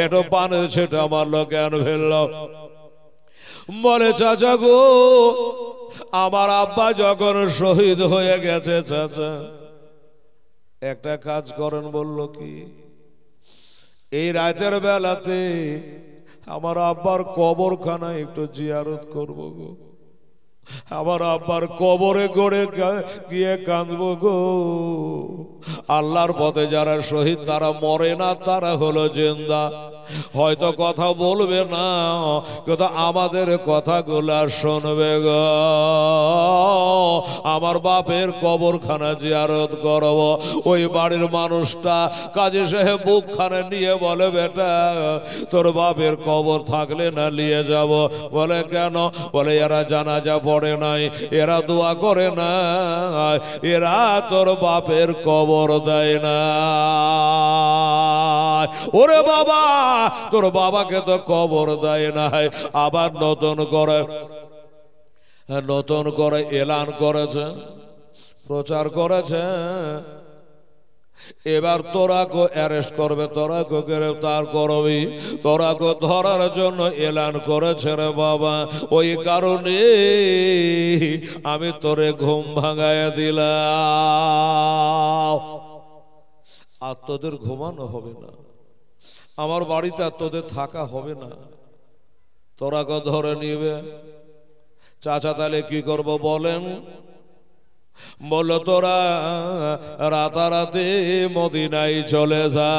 একটু পানের ছেটা মারলো কেন ফেললো? বলে চাচা গো, আমার আব্বা যখন শহীদ হয়ে গেছে চাচা, একটা কাজ করেন। বলল কি? এই রাতের বেলাতে আমার আব্বার কবরখানা একটু জিয়ারত করবো গো, আমার আব্বার কবরে গড়ে গিয়ে কাঁদবো গো। আল্লাহর পথে যারা শহীদ তারা মরে না, তারা হলো জিন্দা। হয়তো কথা বলবে না, কিন্তু আমাদের কথাগুলা শুনবে গো। আমার বাপের কবরখানা জিয়ারত করব। ওই বাড়ির মানুষটা কাজী সাহেব বুকখানে নিয়ে বলে, বেটা তোর বাপের কবর থাকলে না নিয়ে যাব। বলে কেন? বলে এরা জানাজা পড়ে নাই, এরা দোয়া করে না, এরা তোর বাপের কবর দেয় না। ওরে বাবা, তোর বাবাকে তো কবর দেয় নাই। আবার নতুন করে এলান করেছে, প্রচার করেছে, এবার তোরাকে অ্যারেস্ট করবে, তোরাকে গ্রেফতার করবি, তোরাকে ধরার জন্য এলান করেছে রে বাবা। ওই কারণে আমি তোরে ঘুম ভাঙায় দিলাম। আর তোদের ঘুমানো হবে না, আমার বাড়িতে আর তোদের থাকা হবে না, তোরাকে ধরে নিবে। চাচা তাহলে কি করব বলেন? বললো তোরা রাতারাতি মদিনায় চলে যা,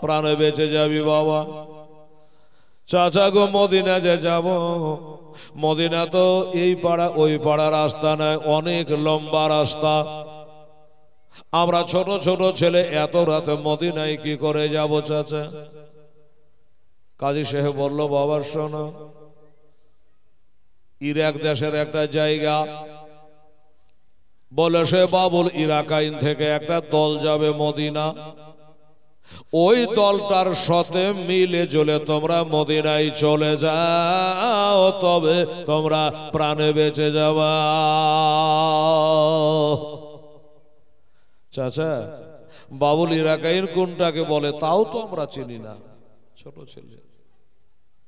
প্রাণে বেঁচে যাবি বাবা। চাচা গো, মদিনা যে যাব, মদিনা তো এই পাড়া ওই পাড়া রাস্তা নয়, অনেক লম্বা রাস্তা। আমরা ছোট ছোট ছেলে এত রাতে মদিনায় কি করে যাব চাচা? কাজী সাহেব বলল, বাবা শোনো, ইরাক দেশের একটা জায়গা, বলে সে বাবুল ইরাকাইন থেকে একটা দল যাবে মদিনা, ওই দলটার সাথে মিলে জলে তোমরা মদিনায় চলে যাও, তবে তোমরা প্রাণে বেঁচে যাবা। চাচা, বাবুল ইরাকাইন কোনটাকে বলে তাও তো আমরা চিনি না, ছোট ছেলে।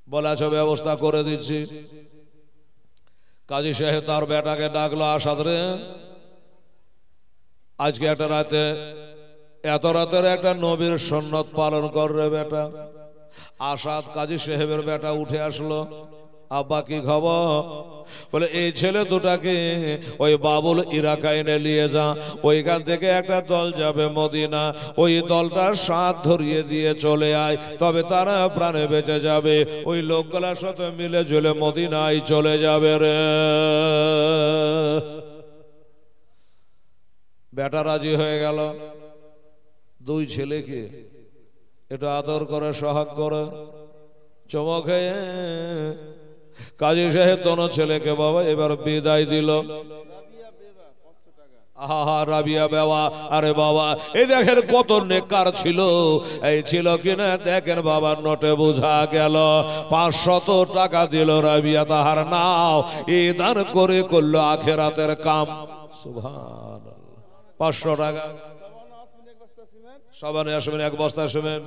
বলে আচ্ছা ব্যবস্থা করে দিচ্ছি। কাজী সাহেব তার বেটাকে ডাকলো, আসাদ রে, আজকে একটা রাতে, এত রাতের একটা নবীর সুন্নত পালন করবে বেটা। আসাদ কাজী সাহেবের বেটা উঠে আসলো, আব্বা কি খবর? বলে এই ছেলে দুটাকে ওই বাবুল ইরাকাইনে নিয়ে যা, ওইখান থেকে একটা দল যাবে মদিনা, ওই দলটার সাথ ধরিয়ে দিয়ে চলে আয়, তবে তারা প্রাণে বেঁচে যাবে। ওই লোকগুলার সাথে মিলে ঝুলে মদিনায় চলে যাবে রে। বেটা রাজি হয়ে গেল। দুই ছেলেকে এটা আদর করে, সোহাগ করে, চমক খেয়ে কাজী সাহেব দোনো ছেলেকে বাবা এবার বিদায় দিল। আহা রাবিয়া বাবা, আরে বাবা এই দেখেন কত নেককার ছিল, এই ছিল কিনা দেখেন বাবার নোটে বোঝা গেল। 500 টাকা দিল রাবিয়া, তাহার নাও এই দান করে করলো আখেরাতের কাম। সুবহানাল্লাহ। 500 টাকা সবানে আসবেন, এক বস্তা সিমেন্ট,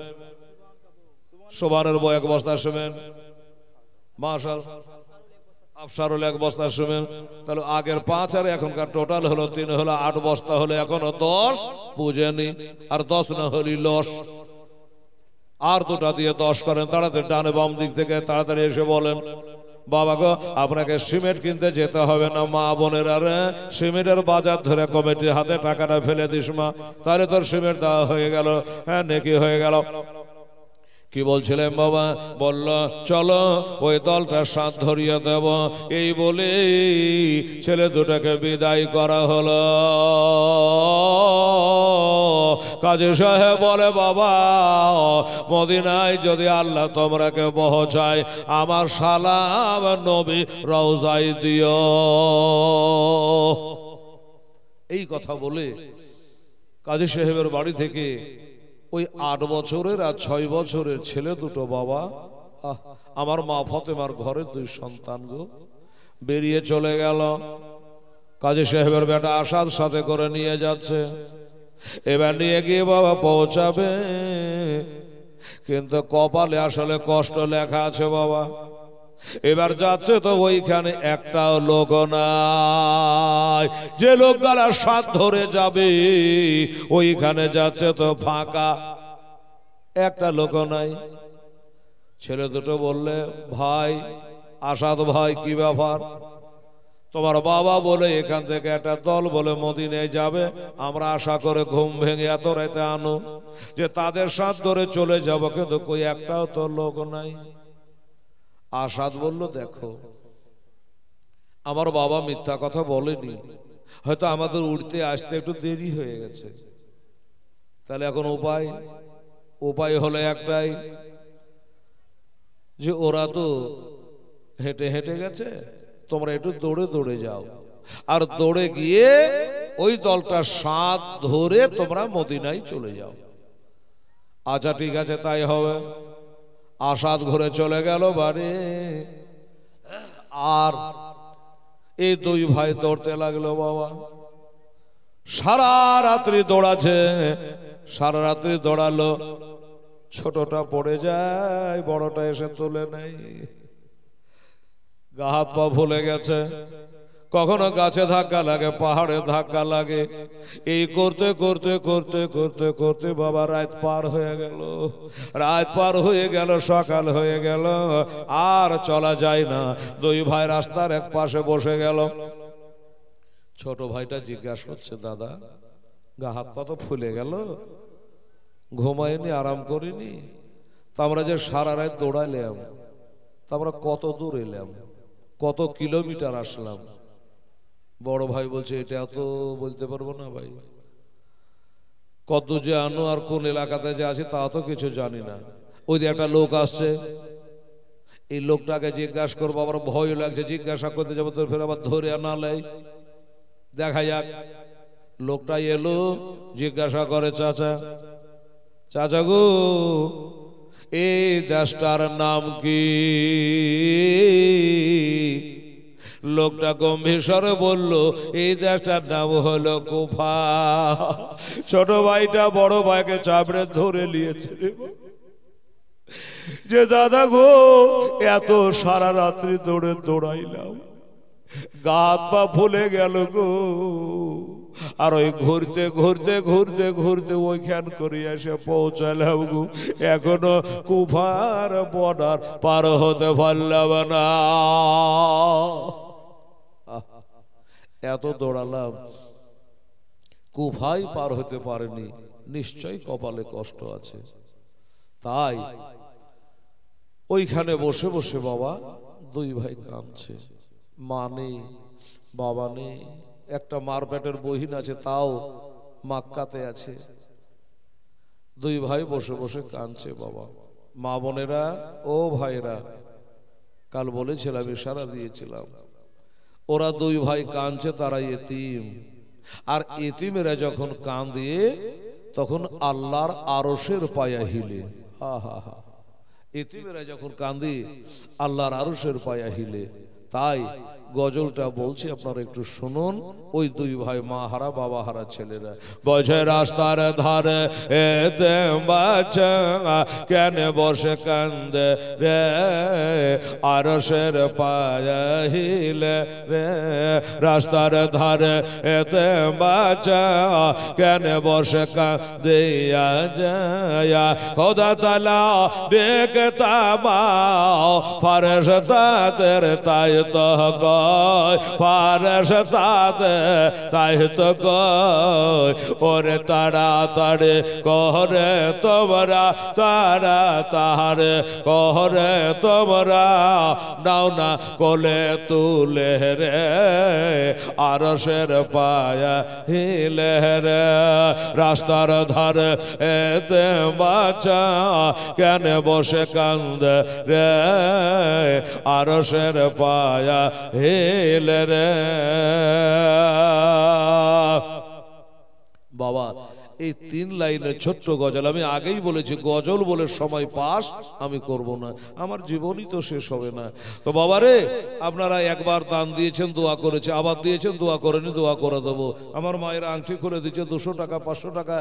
সোবানের বই এক বস্তা সিমেন্ট, মাশাল আফসারুল এক বস্তা সিমেন্ট। তাহলে আগের 5 আর এখনকার টোটাল হলো 3, হলো 8 বস্তা, হলো এখনো 10 বুঝেনি, আর 10 না হলি লস। আর দুটা দিয়ে 10 করেন। তাড়াতাড়ি ডানে বাম দিক থেকে তাড়াতাড়ি এসে বলেন, বাবা গো আপনাকে সিমেন্ট কিনতে যেতে হবে না, মা বোনের আর সিমেন্টের বাজার ধরে কমিটির হাতে টাকাটা ফেলে দিস মা, তাহলে তোর সিমেন্ট দেওয়া হয়ে গেল, হ্যাঁ নেকি হয়ে গেল। কি বলছিলেন বাবা? বলল চলো ওই দলটার সাথ ধরিয়ে দেব। এই বলে ছেলে দুটাকে বিদায় করা হলো। কাজী সাহেব বলে, বাবা মদিনায় যদি আল্লাহ তোমরাকে পৌঁছায়, আমার সালাম নবী রওজায় দিও। এই কথা বলে কাজী সাহেবের বাড়ি থেকে ওই 8 বছরের আর 6 বছরের ছেলে দুটো বাবা, আমার মা ফতেমার ঘরের 2 সন্তান গো, বেরিয়ে চলে গেল। কাজী সাহেবের বেটা আসাদ সাথে করে নিয়ে যাচ্ছে। এবার নিয়ে গিয়ে বাবা পৌঁছাবে, কিন্তু কপালে আসলে কষ্ট লেখা আছে বাবা। এবার যাচ্ছে তো ওইখানে একটাও লোক নাই, যে লোকগুলা সাত ধরে যাবে ওইখানে যাচ্ছে তো ফাঁকা, একটা লোক নাই। ছেলে দুটো বললে, ভাই আসাদ ভাই, কি ব্যাপার? তোমার বাবা বলে এখান থেকে একটা দল বলে মদিনায় যাবে, আমরা আশা করে ঘুম ভেঙে এত রাতে আনো যে তাদের সাথ ধরে চলে যাব, কিন্তু কই একটাও তো লোক নাই। আসাদ বলল, দেখো আমার বাবা মিথ্যা কথা বলেনি, হয়তো আমাদের উঠতে আসতে একটু দেরি হয়ে গেছে। তাহলে এখন উপায় হলো একটাই, যে ওরা তো হেঁটে হেঁটে গেছে, তোমরা একটু দৌড়ে দৌড়ে যাও, আর দৌড়ে গিয়ে ওই দলটা সাথ ধরে তোমরা মদিনায় চলে যাও। আচ্ছা ঠিক আছে, তাই হবে। আসাদ ঘুরে চলে গেল বাড়ি, আর এই দুই ভাই দৌড়তে লাগলো বাবা। সারা রাত্রি দৌড়াচ্ছে, সারা রাত্রি দৌড়ালো, ছোটটা পড়ে যায়, বড়টা এসে তুলে নেই, গা হাত পা ভুলে গেছে। কখনো গাছে ধাক্কা লাগে, পাহাড়ে ধাক্কা লাগে, এই করতে করতে করতে করতে করতে বাবা রাত পার হয়ে গেল। রাত পার হয়ে গেল, সকাল হয়ে গেল, আর চলা যায় না। দুই ভাই রাস্তার এক পাশে বসে গেল। ছোট ভাইটা জিজ্ঞাসা করছে, দাদা গা হাত পা তো ফুলে গেল, ঘুমাইনি, আরাম করিনি, তা আমরা যে সারা রাত দৌড়াইলাম, তা আমরা কত দূর এলাম, কত কিলোমিটার আসলাম? বড় ভাই বলছে, এটা তো বলতে পারবো না ভাই, কত যে আনো আর কোন এলাকাতে যে আছে তা তো কিছু জানি না। ওই যে একটা লোক আসছে, এই লোকটাকে জিজ্ঞাসা করবো, আমার ভয় লাগছে, জিজ্ঞাসা করতে যাবো তো ফের আবার ধরে আনা লাই। দেখা যাক। লোকটা এলো, জিজ্ঞাসা করে, চাচা চাচা গো, এই দেশটার নাম কি? লোকটা গম্ভীর স্বরে বলল, এই দেশটার নাম হলো কুফা। ছোট ভাইটা বড় ভাইকে চাপড়ে ধরে নিয়েছে, যে দাদা গো, এত সারা রাত্রি দৌড়াইলাম, গা হাত পা ফুলে গেল গো, আর ওই ঘুরতে ঘুরতে ঘুরতে ঘুরতে ওইখান করে এসে পৌঁছালাম গো, এখনো কুফার বর্ডার পার হতে পারলাম না। এত দৌড়ালাম, কুফাই পার হতে পারেনি, নিশ্চয়ই কপালে কষ্ট আছে। তাই ওইখানে বসে বসে বাবা দুই ভাই কাঁদছে, মা নেই, বাবা নেই, একটা মার পেটের বহিন আছে, তাও মাক্কাতে আছে। দুই ভাই বসে বসে কাঁদছে বাবা। মা বোনেরা, ও ভাইরা, কাল বলেছিলাম, ইশারা দিয়েছিলাম, ওরা দুই ভাই কাঁদছে, তারা এতিম। আর এতিমেরা যখন কাঁদে তখন আল্লাহর আরশের পায়া হিলে। আহা, এতিমেরা যখন কাঁদে আল্লাহর আরশের পায়া হিলে। তাই গজলটা বলছি, আপনারা একটু শুনুন। ওই দুই ভাই মা হারা বাবা হারা ছেলেরা বসে রাস্তার ধারে, এতে বাচ্চা কেন বসে কান্দে রে, আরশের পায়া হিলে রে। রাস্তার ধারে এতে বাচ্চা কেন বসে কান্দিয়া যায়, খোদা তাআলা দেখতা বাও ফেরেশতাদের তাই তো কয়, ফেরেশতাদের তাই তো কয়, ওরে তাড়াতাড়ি করে তোমরা, তাড়াতাড়ি করে তোমরা, নাও না কোলে তুলে রে, আরশের পায়া হিলে রে। রাস্তার ধারে এতে বাচ্চা কেন বসে কান্দে রে, আরশের পায়া হিলে রে। বাবা এই 3 লাইনের ছোট্ট গজল। আমি আগেই বলেছি গজল বলে সময় পাস আমি করব না, আমার জীবনই তো শেষ হবে না। তো বাবারে, আপনারা একবার দান দিয়েছেন, দোয়া করেছে, আবার দিয়েছেন, দোয়া করেনি, দোয়া করে দেবো। আমার মায়ের আংটি করে দিচ্ছে, 200 টাকা 500 টাকা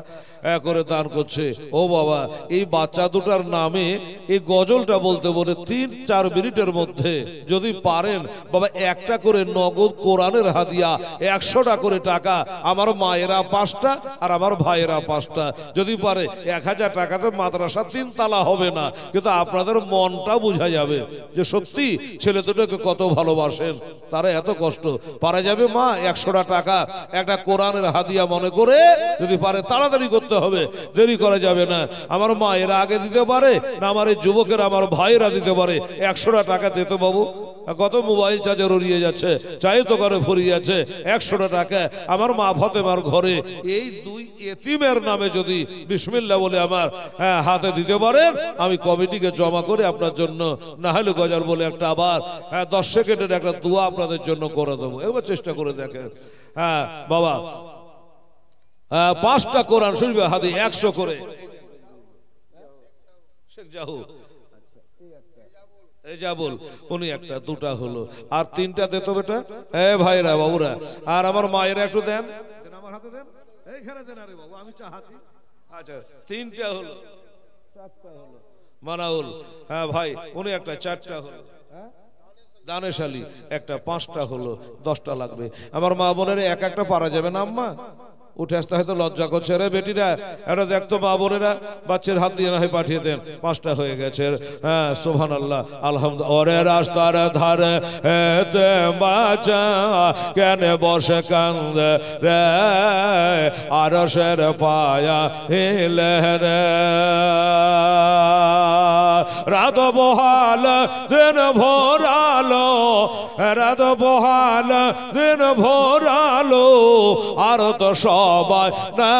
করে দান করছে। ও বাবা, এই বাচ্চা দুটার নামে এই গজলটা বলতে বলে 3-4 মিনিটের মধ্যে যদি পারেন বাবা, একটা করে নগদ কোরআনের হাদিয়া, 100টা করে টাকা, আমার মায়েরা 5টা আর আমার ভাইয়েরা 5টা, যদি পারে 1000 টাকাতে মাদ্রাসা 3 তালা হবে না, কিন্তু আপনাদের মনটা বোঝা যাবে যে সত্যি ছেলে দুটোকে কত ভালোবাসেন, তারা এত কষ্ট। পারা যাবে মা 100টা টাকা একটা কোরআনের হাদিয়া মনে করে, যদি পারে তাড়াতাড়ি করতে হবে, দেরি করা যাবে না। আমার মায়েরা আগে দিতে পারে না আমার এই যুবকেরা, আমার ভাইয়েরা দিতে পারে, 100টা টাকা দিতে বাবু। কত মোবাইল চার্জার উড়িয়ে যাচ্ছে, চাই তো করে ফুরিয়ে যাচ্ছে, 100টা টাকা আমার মা ফতেমার ঘরে এই 2 এতিমের নামে যদি বিসমিল্লাহ বলে আমার হাতে দিতে পারেন, আমি কমিটিকে জমা করে আপনার জন্য নাহলে গজার বলে একটা আবার 10 সেকেন্ডের একটা দোয়া আপনাদের জন্য করে দেবো। এবার চেষ্টা করে দেখেন। হ্যাঁ বাবা, 5টা কোরআন শরীফ হাতে 100 করে। শেখ জাহু বল, উনি একটা, 2টা হলো, আর 3টা দে তো বেটা। ভাইরা বাবুরা, আর আমার মায়েরা একটু দেন, আমার হাতে দেন, এইখানে দেন। আরে বাবু আমি চাহাছি। আচ্ছা 3টা হলো, 4টা হলো। মানাউল, হ্যাঁ ভাই উনি একটা, 4টা হলো। দানেশ আলী একটা, 5টা হলো, 10টা লাগবে। আমার মা বোনের এক একটা পারা যাবে না আম্মা? উঠে আসতে হয়তো লজ্জা করছে। রে বেটিরা এটা দেখতো, মা বোনেরা বাচ্চার হাত দিয়ে না হয় পাঠিয়ে দেন। 5টা হয়ে গেছে। হ্যাঁ সুবহানাল্লাহ, আলহামদুলিল্লাহ। ওরে রাস্তার ধারে এতে বাচ্চা কেন বসে কান্দে রে, আরশের পায়া হিলে রে, রাত বহাল দিন ভোরালো, রাত বহাল দিন ভোরালো, আর তো সবাই না,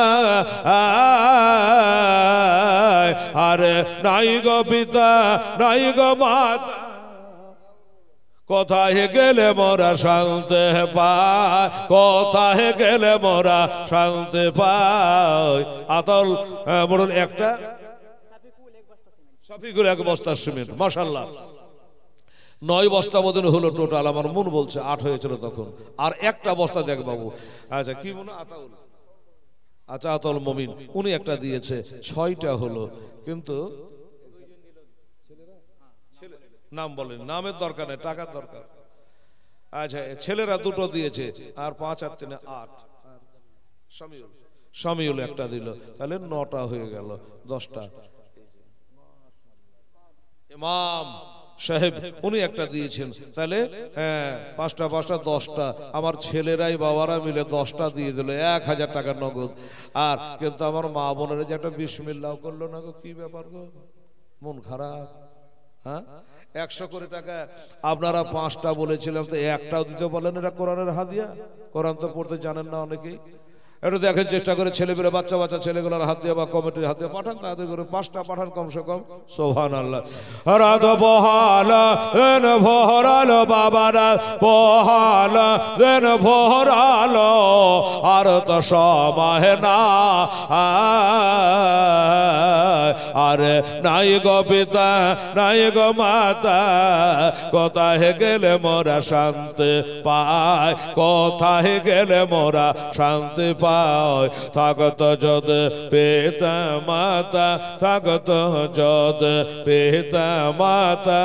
আরে নাই গো পিতা নাই গো মাতা, কোথায় গেলে মোরা শান্তি পাই, কোথায় গেলে মোরা শান্তি পাই। আতল মোড়ল একটা, শফিকুল 1 বস্তা সিমেন্ট, মাশাআল্লাহ 9 বস্তা বোধ হলো টোটাল। আমার মন বলছে 8 হয়েছিল তখন। আর একটা বস্তা দেখ বাবু। আচ্ছা কি মনে, আতাউল, আচ্ছা আতাউল মমিন উনি একটা দিয়েছে, 6টা হলো। কিন্তু নাম বলেন, নামের দরকার নেই, টাকার দরকার। আচ্ছা ছেলেরা 2টো দিয়েছে, আর 5 আর 3 8। শামিউল একটা দিল, তাহলে 9টা হয়ে গেল, 10টা। ইমাম সাহেব উনি একটা দিয়েছেন, তাহলে হ্যাঁ 5টা 5টা 10টা। আমার ছেলেরাই বাবারা মিলে 10টা দিয়ে দিল, 1000 টাকা নগদ। আর কিন্তু আমার মা বোনেরা যে একটা বিসমিল্লাহ করলো না গো, কি ব্যাপার গো, মন খারাপ। হ্যাঁ 100 করে টাকা। আপনারা 5টা বলেছিলাম, তো একটাও দিতে বলেন, এটা কোরআনের হাদিয়া। কোরআন তো পড়তে জানেন না অনেকেই। একটু দেখেন চেষ্টা করে, ছেলেমেয়েরা বাচ্চা বাচ্চা ছেলেগুলোর হাত দিয়ে বা কমিটির হাত দিয়ে পাঠান, তাদের করে 5টা পাঠান কমসে কম। সুবহানাল্লাহ। রাত বহাল দেন ভরালো বাবারা, বহাল দেন ভরালো, আর তো সময় না, আরে নাই গো পিতা নাই গো মাতা, কোথায় গেলে মোরা শান্তি পাই, কোথায় গেলে মোরা শান্তি পাই। থাকত যদ পিতা মাতা, থাকত যদ পিতা মাতা,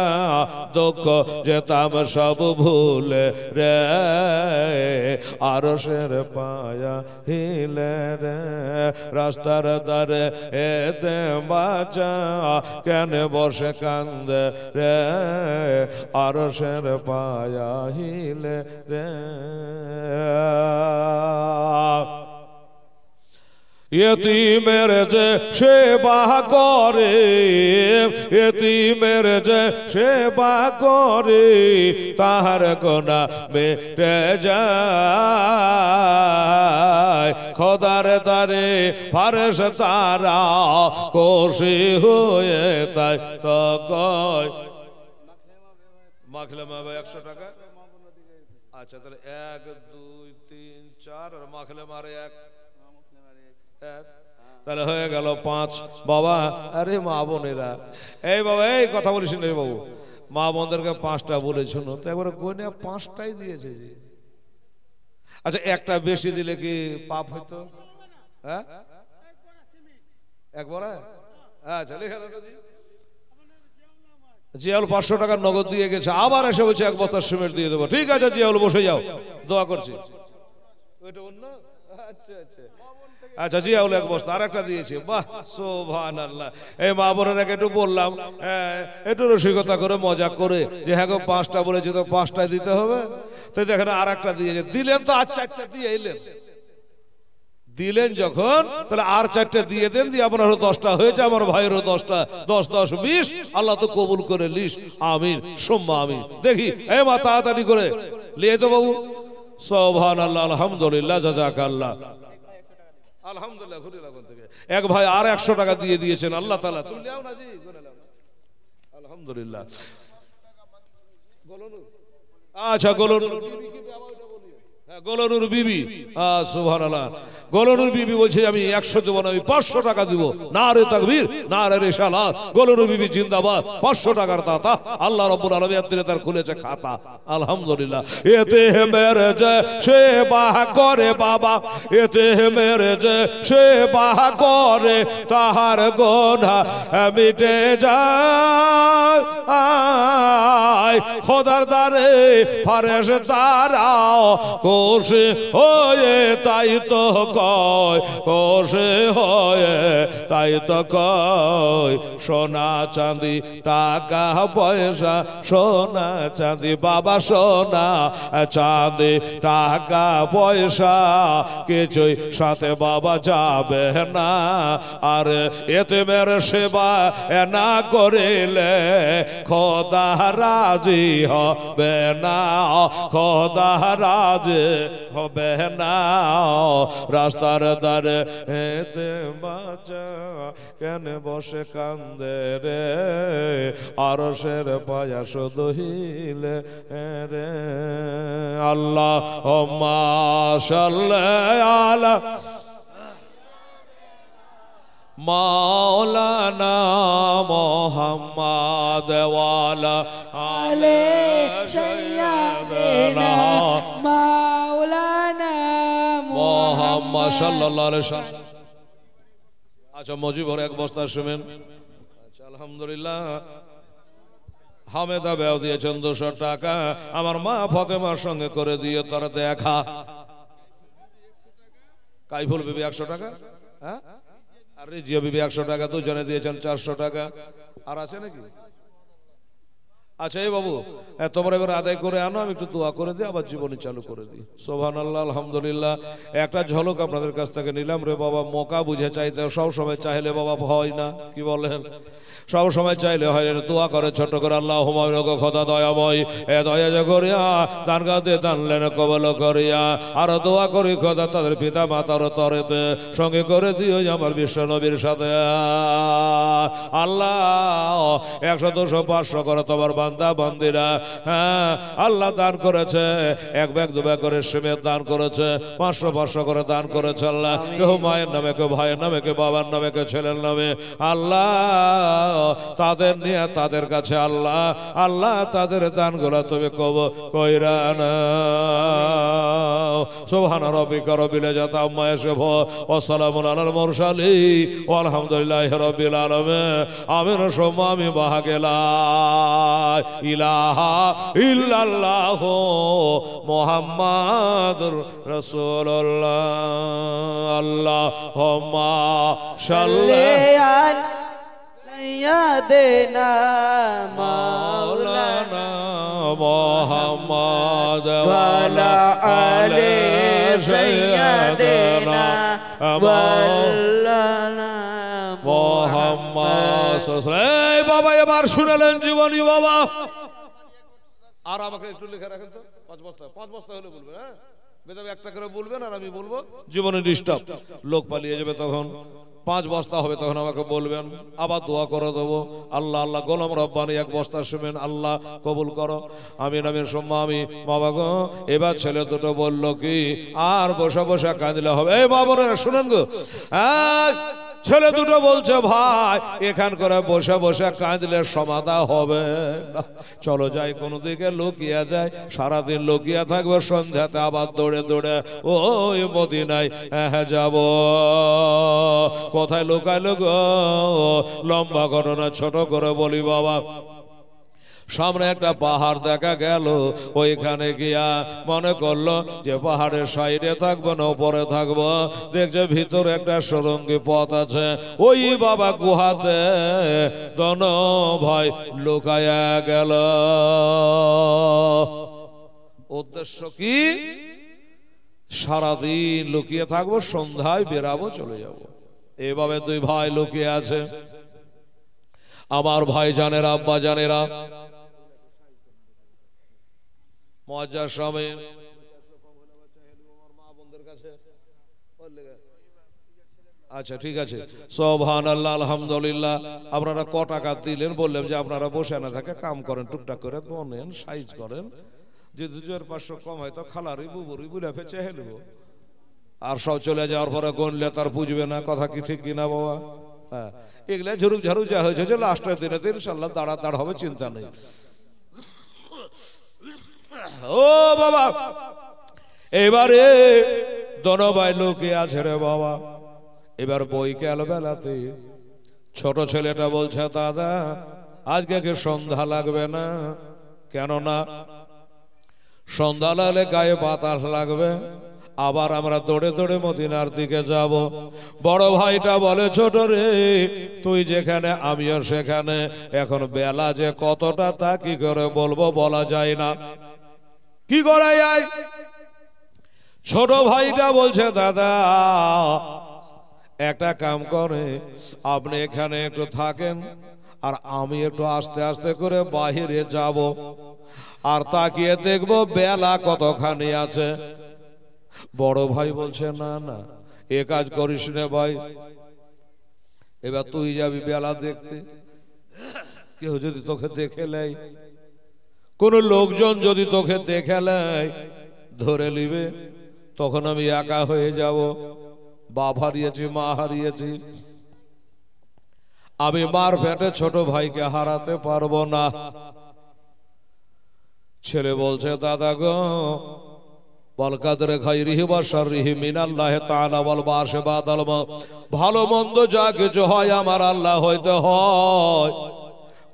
দুঃখ যেতাম সব ভুলে রে, আরশের পায়া হিলে রে, রাস্তার ধারে এতে বাচ্চা কেন বসে কান্দে রে, আরশের পায়া হিলে রে। এতিমের যে সেবা করে, এতিমের যে সেবা করে, তাহার গোনা মেটে যায়, খোদার দ্বারে ফারেশ তারা খুশি হয়ে, তাই তো কয় মাখলে মাবে 100 টাকা। আচ্ছা তাহলে 1 2 3 4 আর মাখলে মারে 1 1 তাহলে হয়ে গেল 5 বাবা। আরে মা বোনেরা, এই বাবা এই কথা বলিস না বাবু, মা বোনদেরকে 5টা বলেছ না তো একবারে গোনে 5টাই দিয়েছে যে। আচ্ছা একটা বেশি দিলে কি পাপ হইতো? হ্যাঁ একবার আচ্ছা লিখে রাখো জি। জিয়াউল 500 টাকা নগদ দিয়ে গেছে, আবার এসে বলছে 1 বস্তা সিমেন্ট দিয়ে দেবো। ঠিক আছে জিয়াউল বসে যাও, দোয়া করছি। ওইটা অন্য আচ্ছা আচ্ছা আচ্ছা জিয়াউল 1 বস্তা আর একটা দিয়েছে। বাহ সুবহানাল্লাহ। এই মা বোনেরা একটু বললাম একটু রসিকতা করে মজা করে যে হ্যাঁ গো 5টা বলেছে তো 5টাই দিতে হবে। তো দেখেন আর একটা দিয়েছে, দিলেন তো আর 4টা দিয়ে এলেন, দিলেন যখন তাহলে আর 4টা দিয়ে দেন, দিয়ে আপনারও 10টা হয়েছে, আমার ভাইয়েরও 10টা, 10 10 20। আল্লাহ তো কবুল করে লিস, আমিন সুম্মা আমিন। দেখি এই মা তাড়াতাড়ি করে লিয়ে তো বাবু। সুবহানাল্লাহ আলহামদুলিল্লাহ জাযাকাল্লাহ আলহামদুলিল্লাহ। ঘুরে লাগান থেকে এক ভাই আর 100 টাকা দিয়ে দিয়েছেন, আল্লাহ তাআলা তুমি নাও না জি আলহামদুলিল্লাহ। আচ্ছা গোলনুর বিবি কি বাবা ওটা বলিও। হ্যাঁ গোলনুর বিবি, সুবহানাল্লাহ। গোলনুর বিবি বলছে আমি 100 দেব না, আমি 500 টাকা দিব। নারে তাকবীর নারে রিসালাত। গোলনুর বিবি জিন্দাবাদ, 500 টাকার দাতা। আল্লাহ রাব্বুল আলামিন এতে তার খুলেছে খাতা, আলহামদুলিল্লাহ। এতে মেরে যে সেবা করে বাবা, এতে মেরে যে সেবা করে তাহার গোনা মিটে যায়। খোদার দারে ফারেশতারাও খুশি হয়ে তাই তো কয়, খুশি হয়ে তাই তো কয়। সোনা চাঁদি টাকা পয়সা, সোনা চাঁদি বাবা, সোনা চাঁদি টাকা পয়সা কিছুই সাথে বাবা যাবে না। আর এতিমের সেবা না করিলে খোদা রাজি হবে না, খোদা রাজি হবে না। রাস্তার ধারে হেতে বাঁচা কেন বসে কান্দে রে, আরশের পায়া শুধু হিলে রে। আল্লাহুম্মা সাল্লি আলা মাওলানা মুহাম্মদ ওয়ালা আলে সাইয়্যিদিনা মাওলানা মুহাম্মদ সাল্লাল্লাহু আলাইহি ওয়াসাল্লাম। আচ্ছা মজিবর 1 বস্তা শুনেন। আচ্ছা আলহামদুলিল্লাহ। হামেদা বেও দিয়েছেন 200 টাকা, আমার মা ফাতেমার সঙ্গে করে দিয়ে তার দেখা। কাইফুল বিবি 100 টাকা, হ্যাঁ আর রিজিয়া বিবি 100 টাকা, দুজনে দিয়েছেন 400 টাকা। আর আছে নাকি? আচ্ছা এই বাবু তোমরা এবার আদায় করে আনো, আমি একটু দোয়া করে দিই, আবার জীবনী চালু করে দিই। সুবহানাল্লাহ আলহামদুলিল্লাহ। একটা ঝলক আপনাদের কাছ থেকে নিলাম রে বাবা। মৌকা বুঝে চাইতে সব সময় চাইলে বাবা হয় না, কি বলেন? সব সময় চাইলে হয় না। দোয়া করে ছোট করে, আল্লাহুম্মা খোদা দয়াময় এ দয়া যে করিয়া দান গাতে দানলেন কবল করিয়া। আর দোয়া করি খোদা তাদের পিতা মাতার তরেতে সঙ্গে করে দিও আমার বিশ্ব নবীর সাথে। আল্লাহ 100 200 500 করে তোমার বান্দা বান্দিরা হ্যাঁ আল্লাহ দান করেছে, 1 ব্যাগ 2 ব্যাগ করে সিমেন্ট দান করেছে, 500 500 করে দান করেছে। আল্লাহ কেউ মায়ের নামে, কেউ ভাইয়ের নামে, কেউ বাবার নামে, কেউ ছেলের নামে। আল্লাহ তাদের নিয়ে তাদের কাছে আল্লাহ আল্লাহ তাদের দানগুলো তুমি কইরা নাও। সুবহান রাব্বিকা রাব্বিল ইজ্জাতি আম্মা ইয়াসিফুন ওয়া সালামুন আলাল মুরসালিন ওয়া আলহামদুলিল্লাহি রাব্বিল আলামিন। আমিন সুম্মা আমিন। বাহাকে লা ইলাহা ইল্লাল্লাহু মুহাম্মাদুর রাসূলুল্লাহ। আল্লাহুম্মা সাল্লি আলা সাইয়্যিদিনা মাওলানা মুহাম্মদ ওয়া আলা আলি সাইয়্যিদিনা মাওলানা মুহাম্মদ সাল্লাল্লাহু। এই বাবা এবার শুনলেন জীবনী বাবা। আর আমাকে একটু লিখে রাখেন তো, 5 বস্তা হলে বলবেন। হ্যাঁ বেদবে একটা করে বলবেন আর আমি বলবো। জীবনে ডিস্টার্ব লোক পালিয়ে যাবে, তখন 5 বস্তা হবে, তখন আমাকে বলবেন, আবার দোয়া করে দেবো। আল্লাহ আল্লাহ গোলাম রব্বানি 1 বস্তা শুনেন, আল্লাহ কবুল করো। আমিন আমিন সুম্মা আমিন। বাবা গো এবার ছেলে দুটো বললো কি আর বসে বসে কাঁদলে হবে? এই বাবা শুনেন গো, ছেলে দুটো বলছে ভাই এখান করে বসে বসে কাঁদলে সমাধা হবে না, চলো যাই কোনো দিকে লুকিয়ে যায়, সারাদিন লুকিয়ে থাকবে, সন্ধ্যাতে আবার দৌড়ে দৌড়ে ওই মদিনায় যাব। কোথায় লুকাইলো গো? লম্বা ঘটনা ছোট করে বলি বাবা। সামনে একটা পাহাড় দেখা গেল, ওইখানে গিয়া মনে করলো যে পাহাড়ের সাইডে থাকবো না উপরে থাকবো, দেখছে ভিতরে একটা সুরঙ্গি পথ আছে, ওই বাবা গুহাতে দোনো ভাই লুকায়া গেল। উদ্দেশ্য কি? সারাদিন লুকিয়ে থাকবো, সন্ধ্যায় বেরাবো, চলে যাব। এভাবে দুই ভাই লুকিয়ে আছে। আমার ভাই জানেরা, আব্বা জানেরা, মজার সময় আচ্ছা ঠিক আছে, সুবহানাল্লাহ, আলহামদুলিল্লাহ। আপনারা ক টাকা দিলেন? বললেন যে আপনারা বসে না থাকে কাম করেন, টুকটাক করে বনেন, সাইজ করেন, যদি 2-500 কম হয় তো খালারি বুবুরি বুলে ফেচে হেলব, আর সব চলে যাওয়ার পরে গনলে তার বুঝবে না। কথা কি ঠিক কিনা বাবা? হ্যাঁ, এগুলা ঝুরুক ঝাড়ু যা হয়েছে লাস্টের দিনে তো ইনশাল্লাহ দাঁড় হবে, চিন্তা নেই। ও বাবা, এবারে দোনো ভাই লোকে আছে রে বাবা। এবার বই গেল বেলাতে, ছোট ছেলেটা বলছে দাদা আজকে কি সন্ধ্যা লাগবে না? কেন না? সন্ধ্যা লাগলে গায়ে বাতাস লাগবে, আবার আমরা দৌড়ে দৌড়ে মদিনার দিকে যাব। বড় ভাইটা বলে ছোট রে তুই যেখানে আমিও সেখানে, এখন বেলা যে কতটা তা কি করে বলবো, বলা যায় না, কি করা যায়? ছোট ভাইটা বলছে দাদা একটা কাম করে, আপনি এখানে একটু থাকেন আর আমি একটু আস্তে আস্তে করে বাহিরে যাব, আর তাকিয়ে দেখবো বেলা কতখানি আছে। বড় ভাই বলছে না না এ কাজ করিস না ভাই, এবার তুই যাবি বেলা দেখতে, কেউ যদি তোকে দেখে নেয়, কোন লোকজন যদি তোকে দেখে নেয় ধরে নিবে, তখন আমি একা হয়ে যাব, বাপ হারিয়েছি, মা হারিয়েছি, আমি মার পেটে ছোট ভাইকে হারাতে পারবো না। ছেলে বলছে দাদা গো বল কাদরে খাইরিহি ওয়া শাররিহি মিনাল্লাহি তাআলা ওয়াল বাসে বাদাল, ভালো মন্দ যা কিছু হয় আমার আল্লাহ হইতে হয়,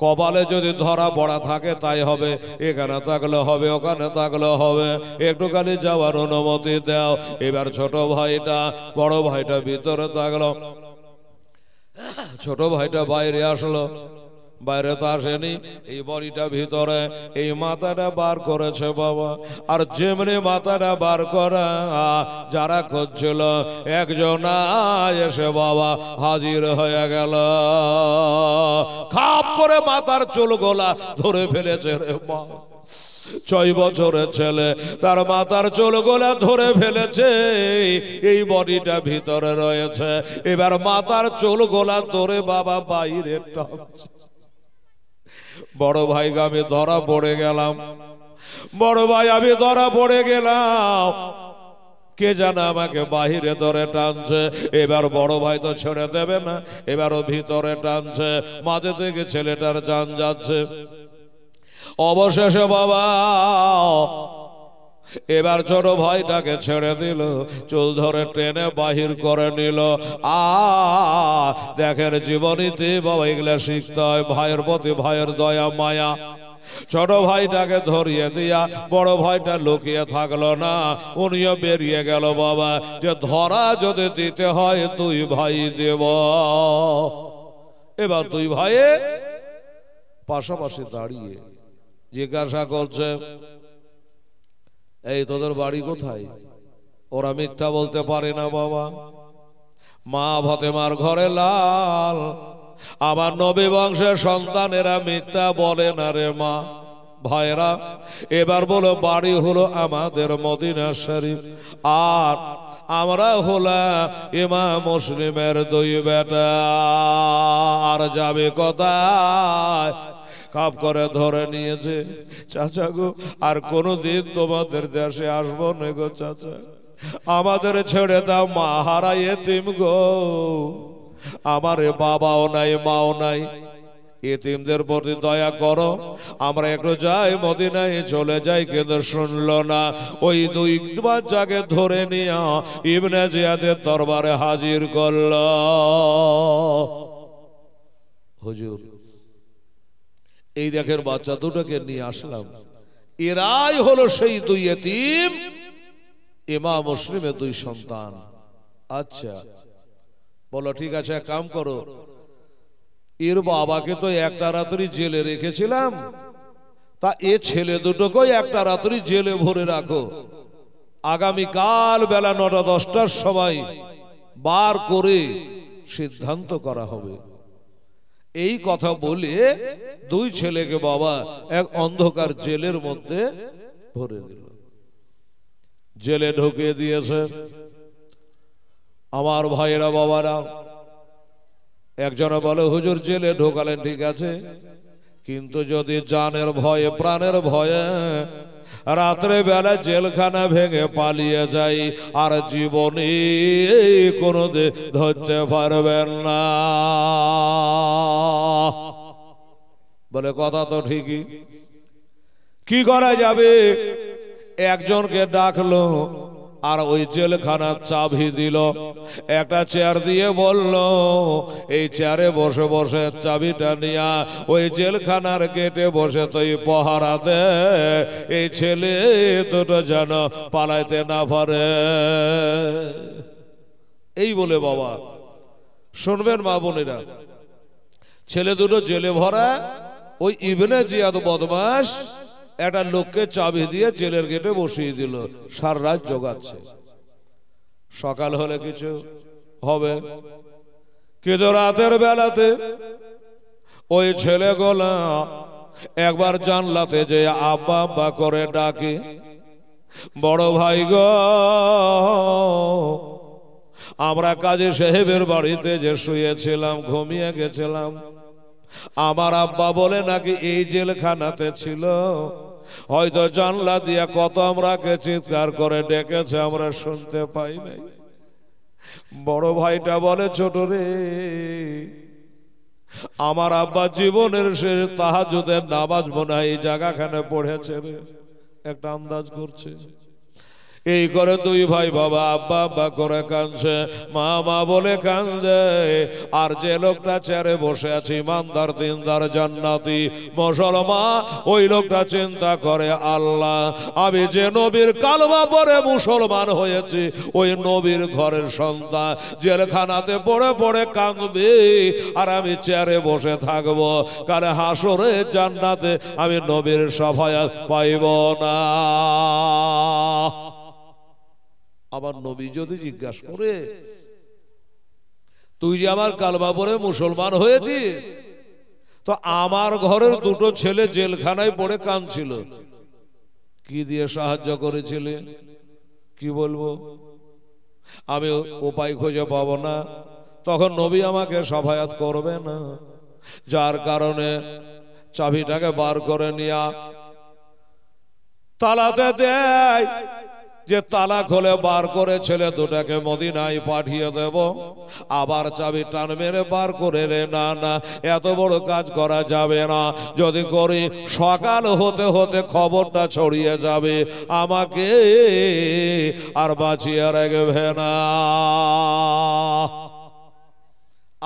কপালে যদি ধরা পড়া থাকে তাই হবে, এখানে থাকলে হবে, ওখানে থাকলে হবে, একটুখানি যাওয়ার অনুমতি দাও। এবার ছোট ভাইটা বড় ভাইটা ভিতরে থাকলো, ছোট ভাইটা বাইরে আসলো, বাইরে তো আসেনি, এই বড়িটা ভিতরে, এই মাথাটা বার করেছে বাবা। আর যেমনি মাথাটা বার করা যারা করছিল একজন এসে বাবা হাজির হয়ে গেল, খাপ করে মাথার চুল গোলা ধরে ফেলেছে রে মা। 6 বছরের ছেলে, তার মাথার চুল গোলা ধরে ফেলেছে, এই বডিটা ভিতরে রয়েছে। এবার মাথার চুল গোলা ধরে বাবা বাইরে টানছে। বড় ভাই আমি ধরা পড়ে গেলাম, বড় ভাই আমি ধরা পড়ে গেলাম, কে জানে আমাকে বাহিরে ধরে টানছে। এবার বড় ভাই তো ছেড়ে দেবে না, এবারও ভিতরে টানছে, মাঝে থেকে ছেলেটার জান যাচ্ছে। অবশেষে বাবা এবার ছোট ভাইটাকে ছেড়ে দিল, চুল ধরে টেনে বাহির করে নিল। দেখেন জীবনীতে বাবা এগুলা শিখতে হয়, ভাইয়ের প্রতি ভাইয়ের দয়া মায়া। ছোট ভাইটাকে ধরিয়ে দিয়া বড় ভাইটা লুকিয়ে থাকলো না, উনিও বেরিয়ে গেল বাবা, যে ধরা যদি দিতে হয় তুই ভাই দেব। এবার দুই ভাইয়ে পাশাপাশি দাঁড়িয়ে জিজ্ঞাসা করছে এই তোদের বাড়ি কোথায়? ওরা মিথ্যা বলতে পারে না বাবা, মা ফাতেমার ঘরে লাল, আমার নবী বংশের সন্তানেরা মিথ্যা বলে না রে মা। ভাইরা এবার বলো বাড়ি হলো আমাদের মদিনা শরীফ, আর আমরা হলাম ইমাম মুসলিমের দুই বেটা, আর যাবে কোথায়? কাপ করে ধরে নিয়েছে, চাচা গো আর কোনদিন তোমাদের দেশে আসবো না গো চাচা, আমাদের ছেড়ে দাও, মা হারা এতিম গো, আমার বাবাও নাই মাও নাই, এতিমদের প্রতি দয়া করো, আমরা একটু যাই মদিনায় চলে যাই। কিন্তু শুনলো না। ওই দুই বাচ্চাকে ধরে নিয়ে ইবনে জিয়াদের দরবারে হাজির করল। হুজুর, এই দেখেন বাচ্চা দুটোকে নিয়ে আসলাম, এরাই হলো সেই দুই এতিম, ইমাম মুসলিমের দুই সন্তান। আচ্ছা বলো, ঠিক আছে, এক কাম করো, এর বাবাকে তো একটা রাত্রি জেলে রেখেছিলাম, তা এ ছেলে দুটোকেই একটা রাত্রি জেলে ভরে রাখো, আগামীকাল বেলা 9টা-10টার সময় বার করে সিদ্ধান্ত করা হবে। এই কথা বলে দুই ছেলেকে বাবা এক অন্ধকার জেলের মধ্যে ভরে দিল, জেলে ঢুকিয়ে দিয়েছে। আমার ভাইয়েরা বাবারা, একজনে বলে হুজুর জেলে ঢোকালেন ঠিক আছে, কিন্তু যদি জানের ভয়ে প্রাণের ভয়ে রাত্রে বেলা জেলখানা ভেঙে পালিয়ে যাই, আর জীবনে কোনোদিন ধরতে পারবেন না। বলে কথা তো ঠিকই, কি করা যাবে? একজনকে ডাকলো আর ওই জেলখানার চাবি দিল, একটা চেয়ার দিয়ে বলল এই চেয়ারে বসে বসে চাবিটা নিয়া ওই জেলখানার গেটে বসে তুই পহারা দে, এই ছেলে দুটো যেন পালাইতে না পারে। এই বলে বাবা শুনবেন মা বোনেরা, ছেলে দুটো জেলে ভরা, ওই ইবনে জিয়াদ বদমাশ একটা লোককে চাবি দিয়ে জেলের গেটে বসিয়ে দিল, সারা রাত জোগাচ্ছে। সকাল হলে কিছু হবে, কিন্তু রাতের বেলাতে ওই ছেলেগুলা একবার জানলাতে যে আব্বা আব্বা করে ডাকে, বড় ভাই গো আমরা কাজী সাহেবের বাড়িতে যে শুয়েছিলাম, ঘুমিয়ে গেছিলাম, আমার আব্বা বলে নাকি এই জেলখানাতে ছিল, হয়তো জানলা দিয়া কত আমরাকে চিৎকার করে ডেকেছে, আমরা শুনতে পাই নাই। বড় ভাইটা বলে ছোট রে, আমার আব্বা জীবনের শেষ তাহাজ্জুদের নামাজ মনে হয় এই জায়গাখানে পড়েছে রে, একটা আন্দাজ করছে। এই করে দুই ভাই বাবা আব্বা আব্বা করে কাঁদছে, মা মা বলে কাঁদে। আর যে লোকটা চেয়ারে বসে আছে ইমানদার দিনদার জান্নাতি মুসলমান, ওই লোকটা চিন্তা করে আল্লাহ আমি যে নবীর কালমা পড়ে মুসলমান হয়েছি, ওই নবীর ঘরের সন্তান জেলখানাতে পড়ে পড়ে কাঁদবে, আর আমি চেয়ারে বসে থাকবো, কালে হাসরে জান্নাতে আমি নবীর শাফায়াত পাইব না। আবার নবী যদি জিজ্ঞাসা করে তুই যে আমার কালমা পড়ে মুসলমান হয়েছি, তো আমার ঘরের দুটো ছেলে জেলখানায় পড়ে কাঁদছিল, কি দিয়ে সাহায্য করেছিলে? কি বলবো? আমি উপায় খুঁজে পাবো না, তখন নবী আমাকে শাফায়াত করবে না। যার কারণে চাবিটাকে বার করে নিয়া তালাতে দেয়, যে তালা খুলে বার করে ছেলে দুটাকে মদিনায় পাঠিয়ে দেব। আবার চাবি টান মেরে বার করে রে, না না এত বড় কাজ করা যাবে না, যদি করি সকাল হতে হতে খবরটা ছড়িয়ে যাবে, আমাকে আর বাঁচিয়ে রাখবে না।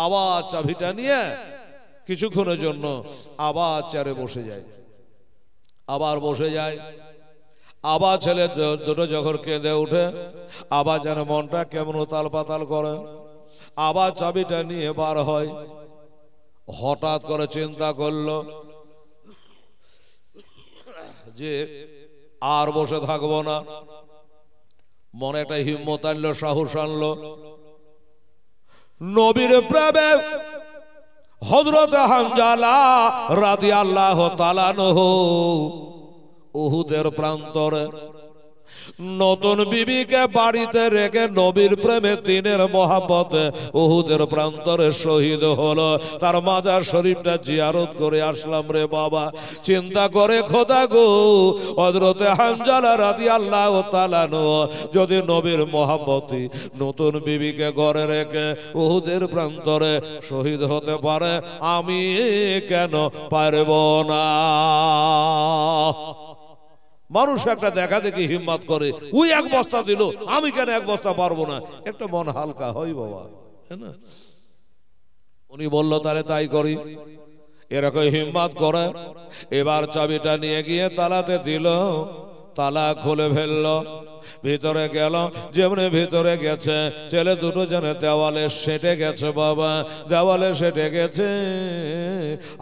আবার চাবিটা নিয়ে কিছুক্ষণের জন্য আবার চেয়ারে বসে যায়, আবার বসে যায়। আবার ছেলে দুটো যখন কেঁদে উঠে, আবার যেন মনটা কেমন উতাল পাতাল করে, আবার চাবিটা নিয়ে বার হয়। হঠাৎ করে চিন্তা করলো যে আর বসে থাকবো না, মনে একটা হিম্মত আনলো, সাহস আনলো। নবীর প্রেমে হযরত হানজালা রাদিয়াল্লাহু তাআলা আনহু উহুদের প্রান্তরে নতুন বিবিকে বাড়িতে রেখে নবীর প্রেমে দিনের মহাব্বতে উহুদের প্রান্তরে শহীদ হলো। তার মাজার শরীফটা জিয়ারত করে আসলাম রে বাবা। চিন্তা করে খোদা গো, হযরতে হানজালা রাদিয়াল্লাহু তাআলা আনহু যদি নবীর মহাব্বতে নতুন বিবিকে ঘরে রেখে উহুদের প্রান্তরে শহীদ হতে পারে, আমি কেন পারব না? মানুষ একটা দেখা দেখি হিম্মত করে, ওই এক বস্তা দিল, আমি কেন এক বস্তা পারবো না? একটা মন হালকা হয় বাবা, না? উনি বলল তাহলে তাই করি। এরকম হিম্মত করে এবার চাবিটা নিয়ে গিয়ে তালাতে দিল, তালা খুলে ফেললো, ভিতরে গেল। যেমনি ভিতরে গেছে, ছেলে দুটো যেন দেওয়ালে সেটে গেছে বাবা, দেওয়ালে সেটে গেছে।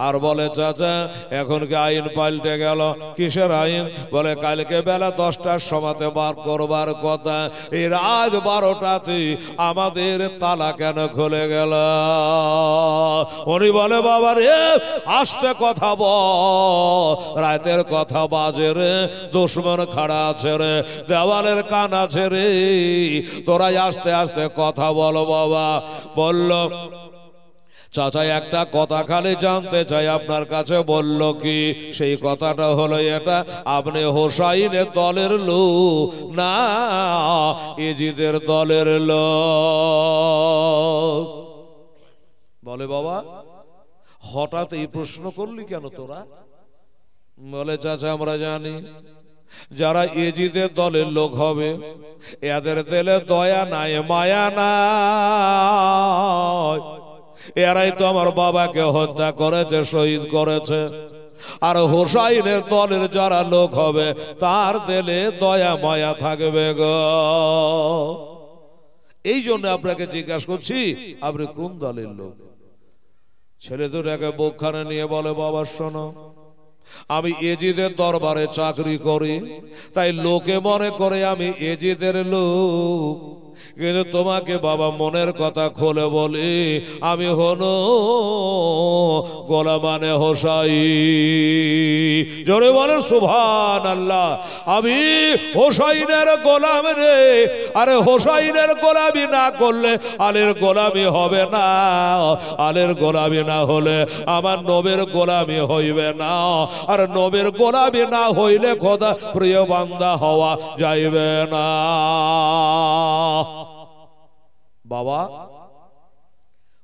আর বলে চাচা এখন কি আইন পাল্টে গেল? কিসের আইন? বলে কালকে বেলা 10টার সময়তে বার করবার কথা, এই রাত 12টাতে আমাদের তালা কেন খুলে গেল? উনি বলে বাবা রে আস্তে কথা বল, রাতের কথা বাজে রে, দুশমন খাড়া আছে রে, দেওয়ালে কান আছে রে, তোরা আস্তে আস্তে কথা বলো বাবা। বলল চাচা একটা কথা খালি জানতে চাই আপনার কাছে। বলল কি? সেই কথাটা হলো এটা, আপনি হোসাইনের দলের লোক না ইজিদের দলের লোক? বলে বাবা হঠাৎ এই প্রশ্ন করলি কেন তোরা? বলে চাচা আমরা জানি যারা ইজিদের দলের লোক হবে এদের দিলে দয়া নাই, মায়া নাই। এরাই তো আমার বাবাকে হত্যা করেছে, শহীদ করেছে। আর হোসাইনের দলের যারা লোক হবে তার দিলে দয়া মায়া থাকবে গো। এই জন্য আপনাকে জিজ্ঞাসা করছি আপনি কোন দলের লোক? ছেলে দুটাকে বুকখানে নিয়ে বলে বাবা শোনো, আমি এজিদের দরবারে চাকরি করি, তাই লোকে মনে করে আমি এজিদের লোক। কিন্তু তোমাকে বাবা মনের কথা খুলে বলি, আমি হলো গোলামানে হোসাই। জোরে বলে সুবহানাল্লাহ। আমি হোসাইনের গোলাম রে। আরে হোসাইনের গোলামি না করলে আলীর গোলামি হবে না, আলীর গোলামি না হলে আমার নবীর গোলামি হইবে না, আর নবীর গোলামি না হইলে খোদা প্রিয় বান্দা হওয়া যাইবে না। বাবা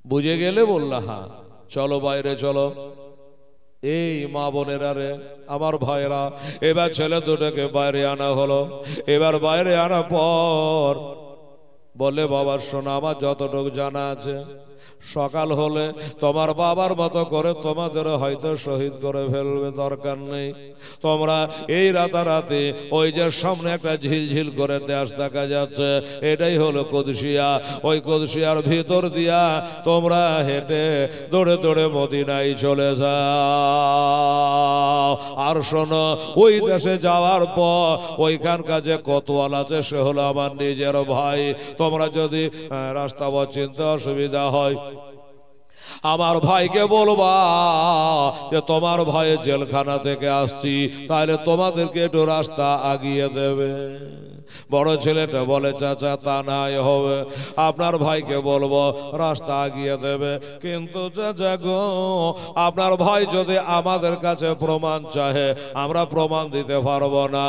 বুঝে গেলে বললা হ্যাঁ চলো বাইরে চলো। এই মা বোনেরা রে, আমার ভাইরা, এবার ছেলে দুটোকে বাইরে আনা হলো। এবার বাইরে আনার পর বলে বাবা শোনা, আমার যতটুকু জানা আছে সকাল হলে তোমার বাবার মতো করে তোমাদের হয়তো শহীদ করে ফেলবে, দরকার নেই। তোমরা এই রাতারাতি ওই যে সামনে একটা ঝিলঝিল করে দেশ দেখা যাচ্ছে, এটাই হলো কুদসিয়া। ওই কুদসিয়ার ভিতর দিয়া তোমরা হেঁটে দৌড়ে দৌড়ে মদিনায় চলে যাও। আর শোনো, ওই দেশে যাওয়ার পর ওইখানকার যে কোতোয়াল আছে সে হলো আমার নিজের ভাই। তোমরা যদি রাস্তা বা চিনতে অসুবিধা হয় আমার ভাইকে বলবা যে তোমার ভাই জেলখানা থেকে আসছি, তাহলে তোমাদেরকে একটু রাস্তা আগিয়ে দেবে। বড় ছেলেটা বলে চাচা তা নাই হবে, আপনার ভাইকে বলবো রাস্তা আগিয়ে দেবে। কিন্তু চাচা গো, আপনার ভাই যদি আমাদের কাছে প্রমাণ চাহে আমরা প্রমাণ দিতে পারবো না।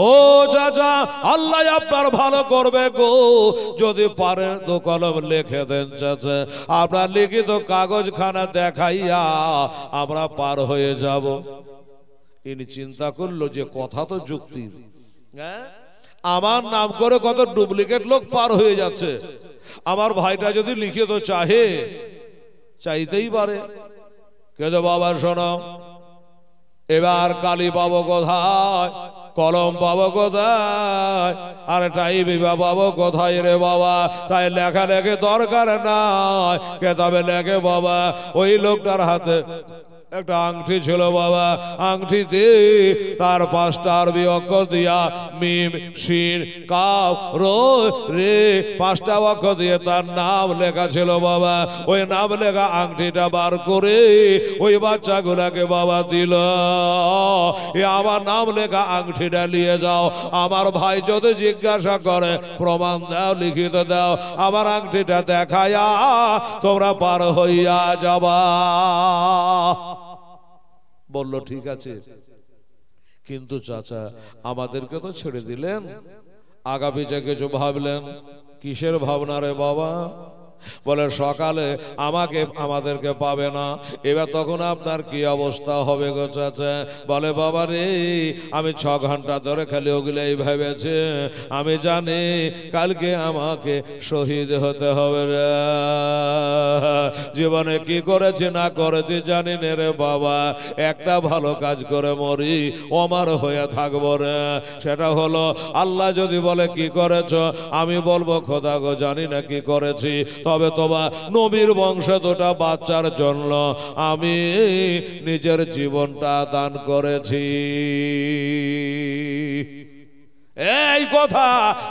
ও চাচা, আল্লাহ আপনার ভালো করবে গো, যদি পারেন তো কলম লিখে দেন চাচা, আপনার লিখিত কাগজ খানা দেখাইয়া আমরা পার হয়ে যাব। ইনি চিন্তা করলো যে কথা তো যুক্তি, হ্যাঁ আমার নাম করে কত ডুপ্লিকেট লোক পার হয়ে যাচ্ছে, আমার ভাইটা যদি লিখিত চাহে চাইতেই পারে। কিন্তু বাবা শোনো, এবার কালি পাবো কোথায়, কলম পাবো কোথায়, আর টাইম পাবো কোথায় রে বাবা? তাই লেখা লেখে দরকার নাই, কেতাবে লেখে বাবা ওই লোকটার হাতে একটা আংটি ছিল বাবা, আংটিতে তার 5টা আরবি অক্ষর দিয়া মিম শিন কাফ রো রে 5টা অক্ষর দিয়ে তার নাম লেখা ছিল বাবা। ওই নাম লেখা আংটিটা বার করে ওই বাচ্চাগুলাকে বাবা দিল, এ আমার নাম লেখা আংটিটা নিয়ে যাও, আমার ভাই যদি জিজ্ঞাসা করে প্রমাণ দাও, লিখিত দাও, আমার আংটিটা দেখায়া তোমরা পার হইয়া যাবা। বলল ঠিক আছে, কিন্তু চাচা আমাদেরকে তো ছেড়ে দিলেন, আগা পিছে কিছু ভাবলেন? কিসের ভাবনা রে বাবা? বলে সকালে আমাদেরকে পাবে না, এবার তখন আপনার কি অবস্থা হবে গো চাচা? বলে বাবা রে, আমি 6 ঘন্টা ধরে খালি ওগুলাই ভেবেছে, আমি জানি কালকে আমাকে শহীদ হতে হবে রে। জীবনে কি করেছি না করেছি জানি না রে বাবা, একটা ভালো কাজ করে মরি, অমর হয়ে থাকবো রে। সেটা হলো আল্লাহ যদি বলে কি করেছ, আমি বলবো খোদা গো জানি না কি করেছি, তবে তোমার নবীর বংশ দুটা বাচ্চার জন্য আমি নিজের জীবনটা দান করেছি। এই কথা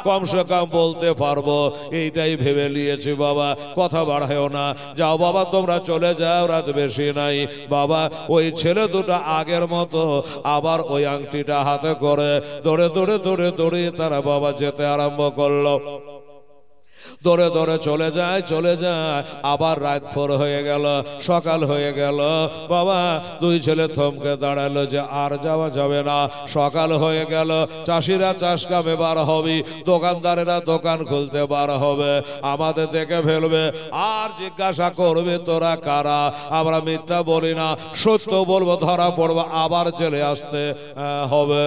কমসে কম বলতে পারবো, এইটাই ভেবে নিয়েছি বাবা। কথা বাড়ায়ও না, যাও বাবা তোমরা চলে যাও, রাত বেশি নাই। বাবা ওই ছেলে দুটো আগের মতো আবার ওই আংটিটা হাতে করে দৌড়ে দৌড়ে দৌড়ে দৌড়ে তারা বাবা যেতে আরম্ভ করলো। দৌড়ে দৌড়ে চলে যায়, আবার রাত 4 হয়ে গেল, সকাল হয়ে গেল। বাবা দুই ছেলে থমকে দাঁড়ালো যে আর যাওয়া যাবে না, সকাল হয়ে গেল, চাষিরা চাষ কামে বার হবে, দোকানদারেরা দোকান খুলতে বার হবে, আমাদের দেখে ফেলবে আর জিজ্ঞাসা করবে তোরা কারা। আমরা মিথ্যা বলি না, সত্য বলবো, ধরা পড়বো, আবার চলে আসতে হবে।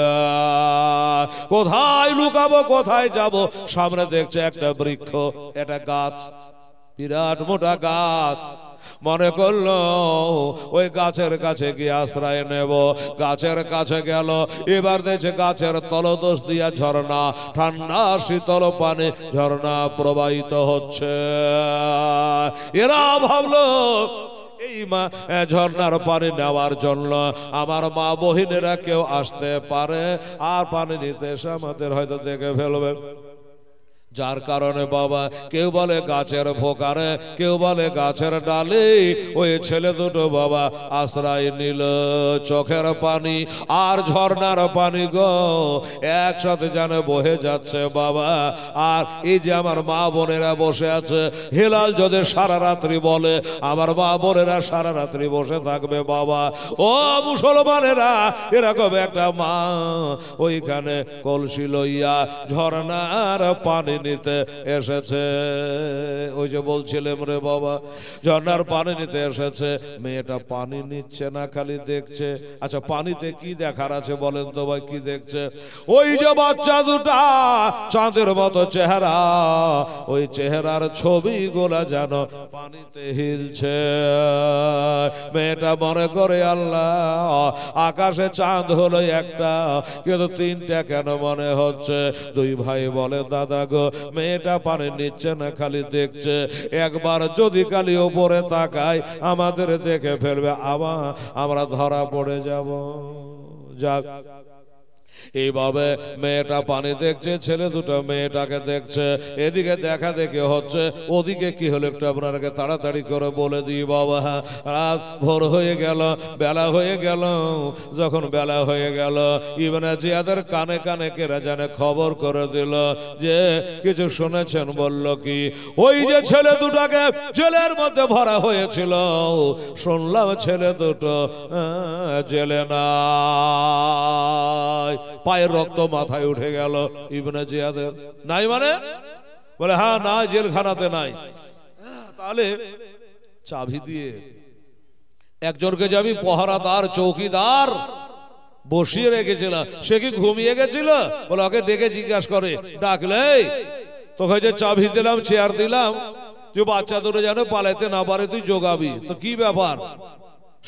কোথায় লুকাবো, কোথায় যাব? সামনে দেখছে একটা বৃক্ষ, এটা গাছ, বিরাট মোটা গাছ। মনে করলো ওই গাছের কাছে গিয়ে আশ্রয় নেব। গাছের কাছে গেল, এবার দেখছে গাছের তলদেশ দিয়া ঝর্ণা, ঠান্ডা শীতল পানি ঝর্ণা প্রবাহিত হচ্ছে। এরা ভাবলো এই মা ঝর্ণার পানি নেওয়ার জন্য আমার মা বহিনেরা কেউ আসতে পারে, আর পানি নিতে এসে আমাদের হয়তো দেখে ফেলবে। যার কারণে বাবা কেউ বলে গাছের ফোকারে, কেউ বলে গাছের ডালে, ওই ছেলে দুটো বাবা আশ্রয় নিল। চোখের পানি আর ঝর্ণার পানি গো একসাথে যেন বহে যাচ্ছে বাবা। আর এই যে আমার মা বোনেরা বসে আছে, হেলাল যদি সারা রাত্রি বলে, আমার মা বোনেরা সারা রাত্রি বসে থাকবে বাবা। ও মুসলমানেরা, এরকম একটা মা ওইখানে কলসি লইয়া ঝর্ণার পানি নিতে এসেছে। ওই যে বলছিলাম রে বাবা, ঝর্ণার পানি নিতে এসেছে, মেয়েটা পানি নিচ্ছে না, খালি দেখছে। আচ্ছা পানিতে কি দেখার আছে বলেন তো ভাই, কি দেখছে? ওই যে বাচ্চা দুটা চাঁদের মতো চেহারা, ওই চেহারার ছবিগুলা যেন পানিতে হিলছে। মেয়েটা মনে করে আল্লাহ, আকাশে চাঁদ হলো একটা, কিন্তু 3টা কেন মনে হচ্ছে? দুই ভাই বলে দাদা গো, মেয়েটা পানি নিচ্ছে না, খালি দেখছে, একবার যদি খালি ওপরে তাকায় আমাদের দেখে ফেলবে, আমরা ধরা পড়ে যাব। যাক, এইভাবে মেয়েটা পানি দেখছে, ছেলে দুটো মেয়েটাকে দেখছে। এদিকে দেখা দেখে হচ্ছে, ওদিকে কি হলো একটু আপনাকে তাড়াতাড়ি করে বলে দিই বাবা। রাত ভোর হয়ে গেল, বেলা হয়ে গেল। যখন বেলা হয়ে গেল, ইবনে জিয়াদের কানে কানে কেরা জানে খবর করে দিল যে কিছু শুনেছেন। বলল কি, ওই যে ছেলে দুটাকে জেলের মধ্যে ভরা হয়েছিল, শুনলাম ছেলে দুটো জেলে না। পায়ের রক্ত মাথায় উঠে গেল ইবনে জিয়াদের। নাই মানে? বলে হ্যাঁ, না, জেলখানাতে নাই। তাহলে চাবি দিয়ে একজনকে যাবি পহরাদার চৌকিদার বসিয়ে রেখেছিল, সে কি ঘুমিয়ে গেছিল? বলে ওকে ডেকে জিজ্ঞাসা করে, ডাকলে তোকে যে চাবি দিলাম, চেয়ার দিলাম, যে বাচ্চা দুটো যেন পালাইতে না পারে তুই জোগাবি, তো কি ব্যাপার?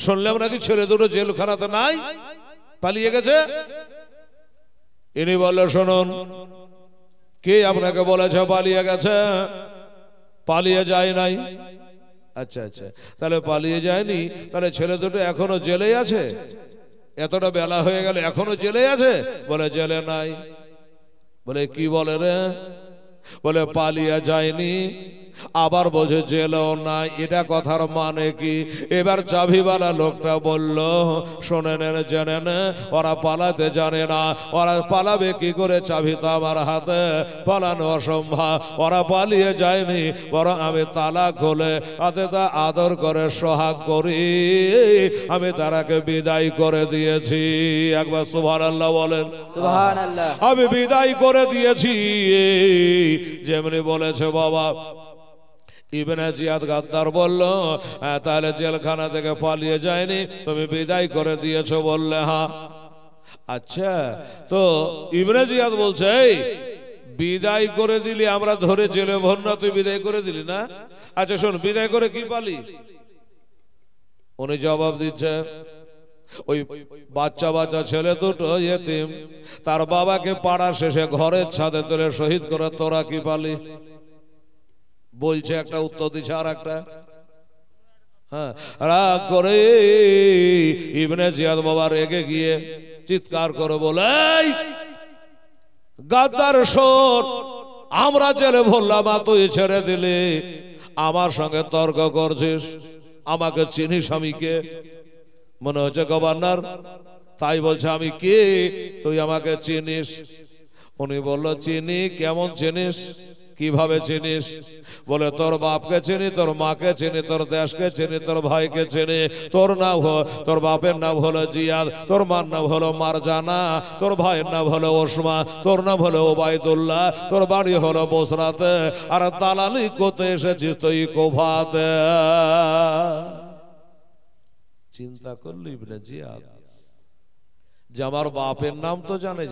শুনলাম নাকি ছেলে দুটো জেলখানাতে নাই, পালিয়ে গেছে। ইনি বললো, শুনুন, কে আপনাকে বলেছে পালিয়ে গেছে? পালিয়ে যায় নাই, আচ্ছা আচ্ছা, তাহলে পালিয়ে যায়নি, তাহলে ছেলে দুটো এখনো জেলেই আছে? এতটা বেলা হয়ে গেল এখনো জেলে আছে? বলে জেলে নাই। বলে কি বলে রে? বলে পালিয়ে যায়নি, আবার বোঝে জেলেও নাই। এটা কথার মানে কি? এবার চাবিওয়ালা লোকটা বলল, শোনেন জেনেন, ওরা পালাতে জানে না, ওরা পালাবে কি করে? চাবি তো আমার হাতে, পালানো অসম্ভব। ওরা পালিয়ে যায়নি, বরং আমি তালা খুলে হাতে তা আদর করে সোহাগ করি, আমি তারাকে বিদায় করে দিয়েছি। একবার সুবহানাল্লাহ বলেন। সুবহানাল্লাহ। আমি বিদায় করে দিয়েছি। যেমনি বলেছে বাবা ইবনে জিয়াদ গাদ্দার বলল, হ্যাঁ তাহলে জেলখানা থেকে পালিয়ে যায়নি, তুমি বিদায় করে দিয়েছো? বললে হ্যাঁ। আচ্ছা, তো ইবনে জিয়াদ বলছে, এই বিদায় করে দিলি, আমরা ধরে জেলে ভর না, তুই বিদায় করে দিলি না? আচ্ছা শোন, বিদায় করে কি পালি? উনি জবাব দিচ্ছে, ওই বাচ্চা বাচ্চা ছেলে দুটো ইয়েতিম, তার বাবাকে পাড়ার শেষে ঘরের ছাদে তুলে শহীদ করে, তোরা কি পালি? বলছে একটা, উত্তর দিচ্ছে আর একটা। হ্যাঁ, রাগ করে ইবনে জিয়াদ বাবা রেগে গিয়ে চিৎকার করে বলে, গাদ্দার শোন, আমরা জেলে ভরলাম, তুই ছেড়ে দিলি, আমার সঙ্গে তর্ক করছিস, আমাকে চিনিস আমি কে? মনে হচ্ছে গভর্নর, তাই বলছে আমি কে, তুই আমাকে চিনিস? উনি বলল, চিনি। কেমন চিনিস? কিভাবে চিনিস? বলে তোর বাপকে চিনি, তোর মাকে চিনি, তোর দেশকে চিনি, তোর ভাইকে চিনি। তোর নাম তোর বাপের নাম হলো জিয়াদ, তোর মার নাম হলো মারজানা, তোর ভাইয়ের নাম হলো ওসমা, তোর নাম হলো ওবায়দুল্লাহ, তোর বাড়ি হলো বসরাতে, আর দালালি করতে এসেছিস তুই কোভাতে। চিন্তা করলি ইবনে জিয়াদ যে আমার বাপের নাম তো জানে,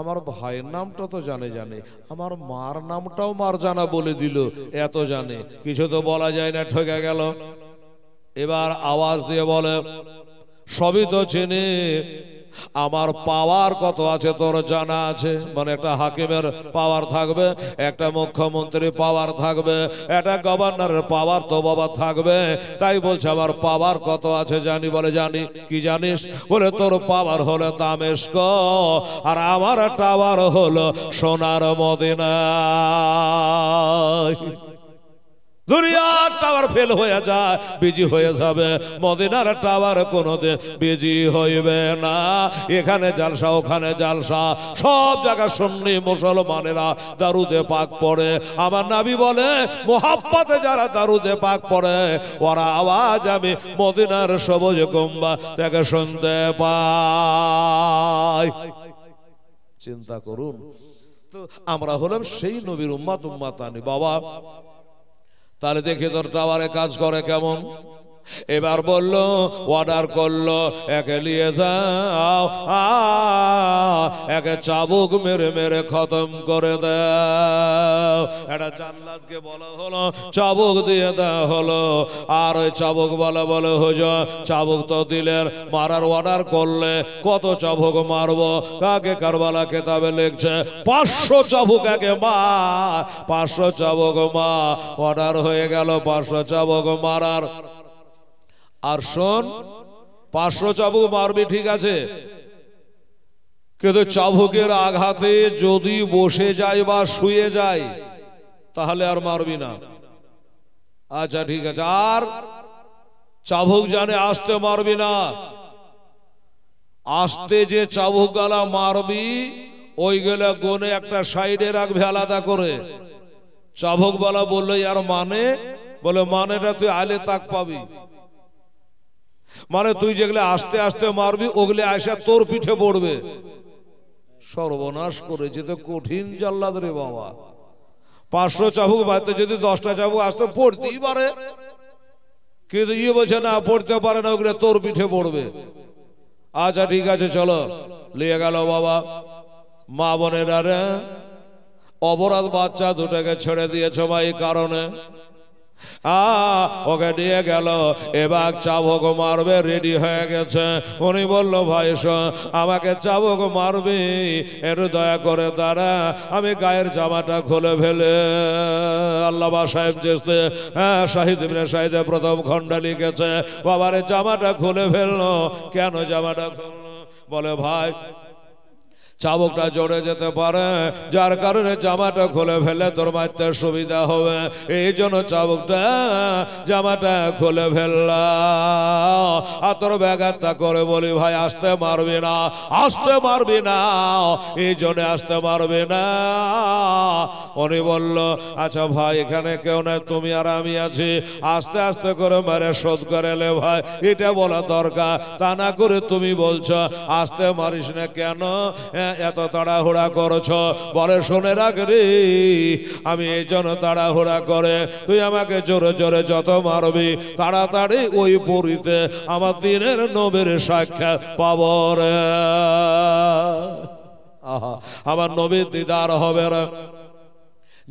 আমার ভাইয়ের নামটা তো জানে, আমার মার নামটাও মারজানা বলে দিল, এত জানে, কিছু তো বলা যায় না, ঠকে গেল। এবার আওয়াজ দিয়ে বলে, সবই তো চিনি, আমার পাওয়ার কত আছে তোর জানা আছে? মানে একটা হাকিমের পাওয়ার থাকবে, একটা মুখ্যমন্ত্রী পাওয়ার থাকবে, একটা গভর্নরের পাওয়ার তো বাবা থাকবে। তাই বলছে আমার পাওয়ার কত আছে জানি। বলে জানি। কি জানিস? বলে তোর পাওয়ার হলো দামেস্ক, আর আমার টাওয়ার হলো সোনার মদিনা। দুনিয়ার টাওয়ার ফেল হয়ে যায়, বিজি হয়ে যাবে, মদিনার টাওয়ার কোনোদিন বিজি হইবে না। এখানে জালসা, ওখানে জালসা, সব জায়গা সুন্নি মুসলমানেরা দারুদে পাক পড়ে। আমার নবী বলে, মোহাব্বতে যারা দারুদে পাক পড়ে, ওরা আওয়াজ আমি মদিনার সবুজ কুম্বা থেকে শুনতে পাই। চিন্তা করুন তো, আমরা হলাম সেই নবীর উম্মাতানি বাবা। তাহলে দেখে তোর টাওয়ারে কাজ করে কেমন? এবার বলল, অর্ডার করলো, একে নিয়ে যাও, একে চাবুক মেরে মেরে খতম করে দাও। একটা জাল্লাদকে বলা হলো, চাবুক দিয়ে দেওয়া হলো। আর ওই চাবুক বলে হুজুর, চাবুক তো দিলেন, মারার অর্ডার করলে কত চাবুক মারবো? কাকে কারবালা কেতাবে লিখছে 500 চাবুক একে মার, 500 চাবুক মা। অর্ডার হয়ে গেল 500 চাবুক মারার। আর শোন, 500 চাবুক মারবি ঠিক আছে, কিন্তু চাবুকের আঘাতে যদি বসে যায় বা শুয়ে যায় তাহলে আর মারবি না। আচ্ছা ঠিক আছে। আর চাবুক জানে আসতে মারবি না, আসতে যে চাবুক গালা মারবি ওইগুলা গনে একটা সাইডে রাখবে আলাদা করে। চাবুক বালা বললো আর মানে, বলে মানেটা তুই আলে তাক পাবি, মানে তুই যেগুলো আস্তে আস্তে মারবি ওগুলো আয়সা তোর পিঠে পড়বে। সর্বনাশ করেছে তো, কঠিন জাল্লাদ রে বাবা। 500 চাবুক বাড়িতে যদি 10টা চাবুক আসতে পড়তেই পারে, কিন্তু ইয়ে বলছে না পড়তে পারে না, ওগুলো তোর পিঠে পড়বে। আচ্ছা ঠিক আছে চলো, নিয়ে গেল বাবা। মা বোনেরা রে, অপরাধ বাচ্চা দুটাকে ছেড়ে দিয়েছ ভাই, কারণে ওকে নিয়ে গেল, এবার চাবুক মারবে, রেডি হয়ে গেছে। উনি বলল ভাই আমাকে চাবুক মারবি, একটু দয়া করে দাঁড়া, আমি গায়ের জামাটা খুলে ফেলে। আল্লামা সাহেব জেস্তে শাহিদ ইবনে শাহিদে প্রথম খণ্ড লিখেছে, বাবারে জামাটা খুলে ফেললো। কেন জামাটা খুললো? বলে ভাই চাবুকটা জড়ে যেতে পারে, যার কারণে জামাটা খুলে ফেলে তোর মারতে সুবিধা হবে, এই জন্য চাবুকটা জামাটা খুলে ফেললাম। আর তোর ব্যাঘাতটা করে বলি ভাই আসতে মারবি না, আসতে মারবি না, এই জন্য আসতে মারবি না। উনি বলল আচ্ছা ভাই এখানে কেউ নাই, তুমি আর আমি আছি, আস্তে আস্তে করে মেরে শোধ করে লে ভাই, এটা বলা দরকার। তা না করে তুমি বলছো আসতে মারিস না কেন, এত তাড়াহুড়া করছো? বলে শুনে রাখ রে, আমি এই জন্য তাড়াহুড়া করে তুই আমাকে জোরে জোরে যত মারবি তাড়াতাড়ি ওই পুরীতে আমার দিনের নবীর সাক্ষাৎ পাবো রে, আমার নবীর দিদার হবে রে।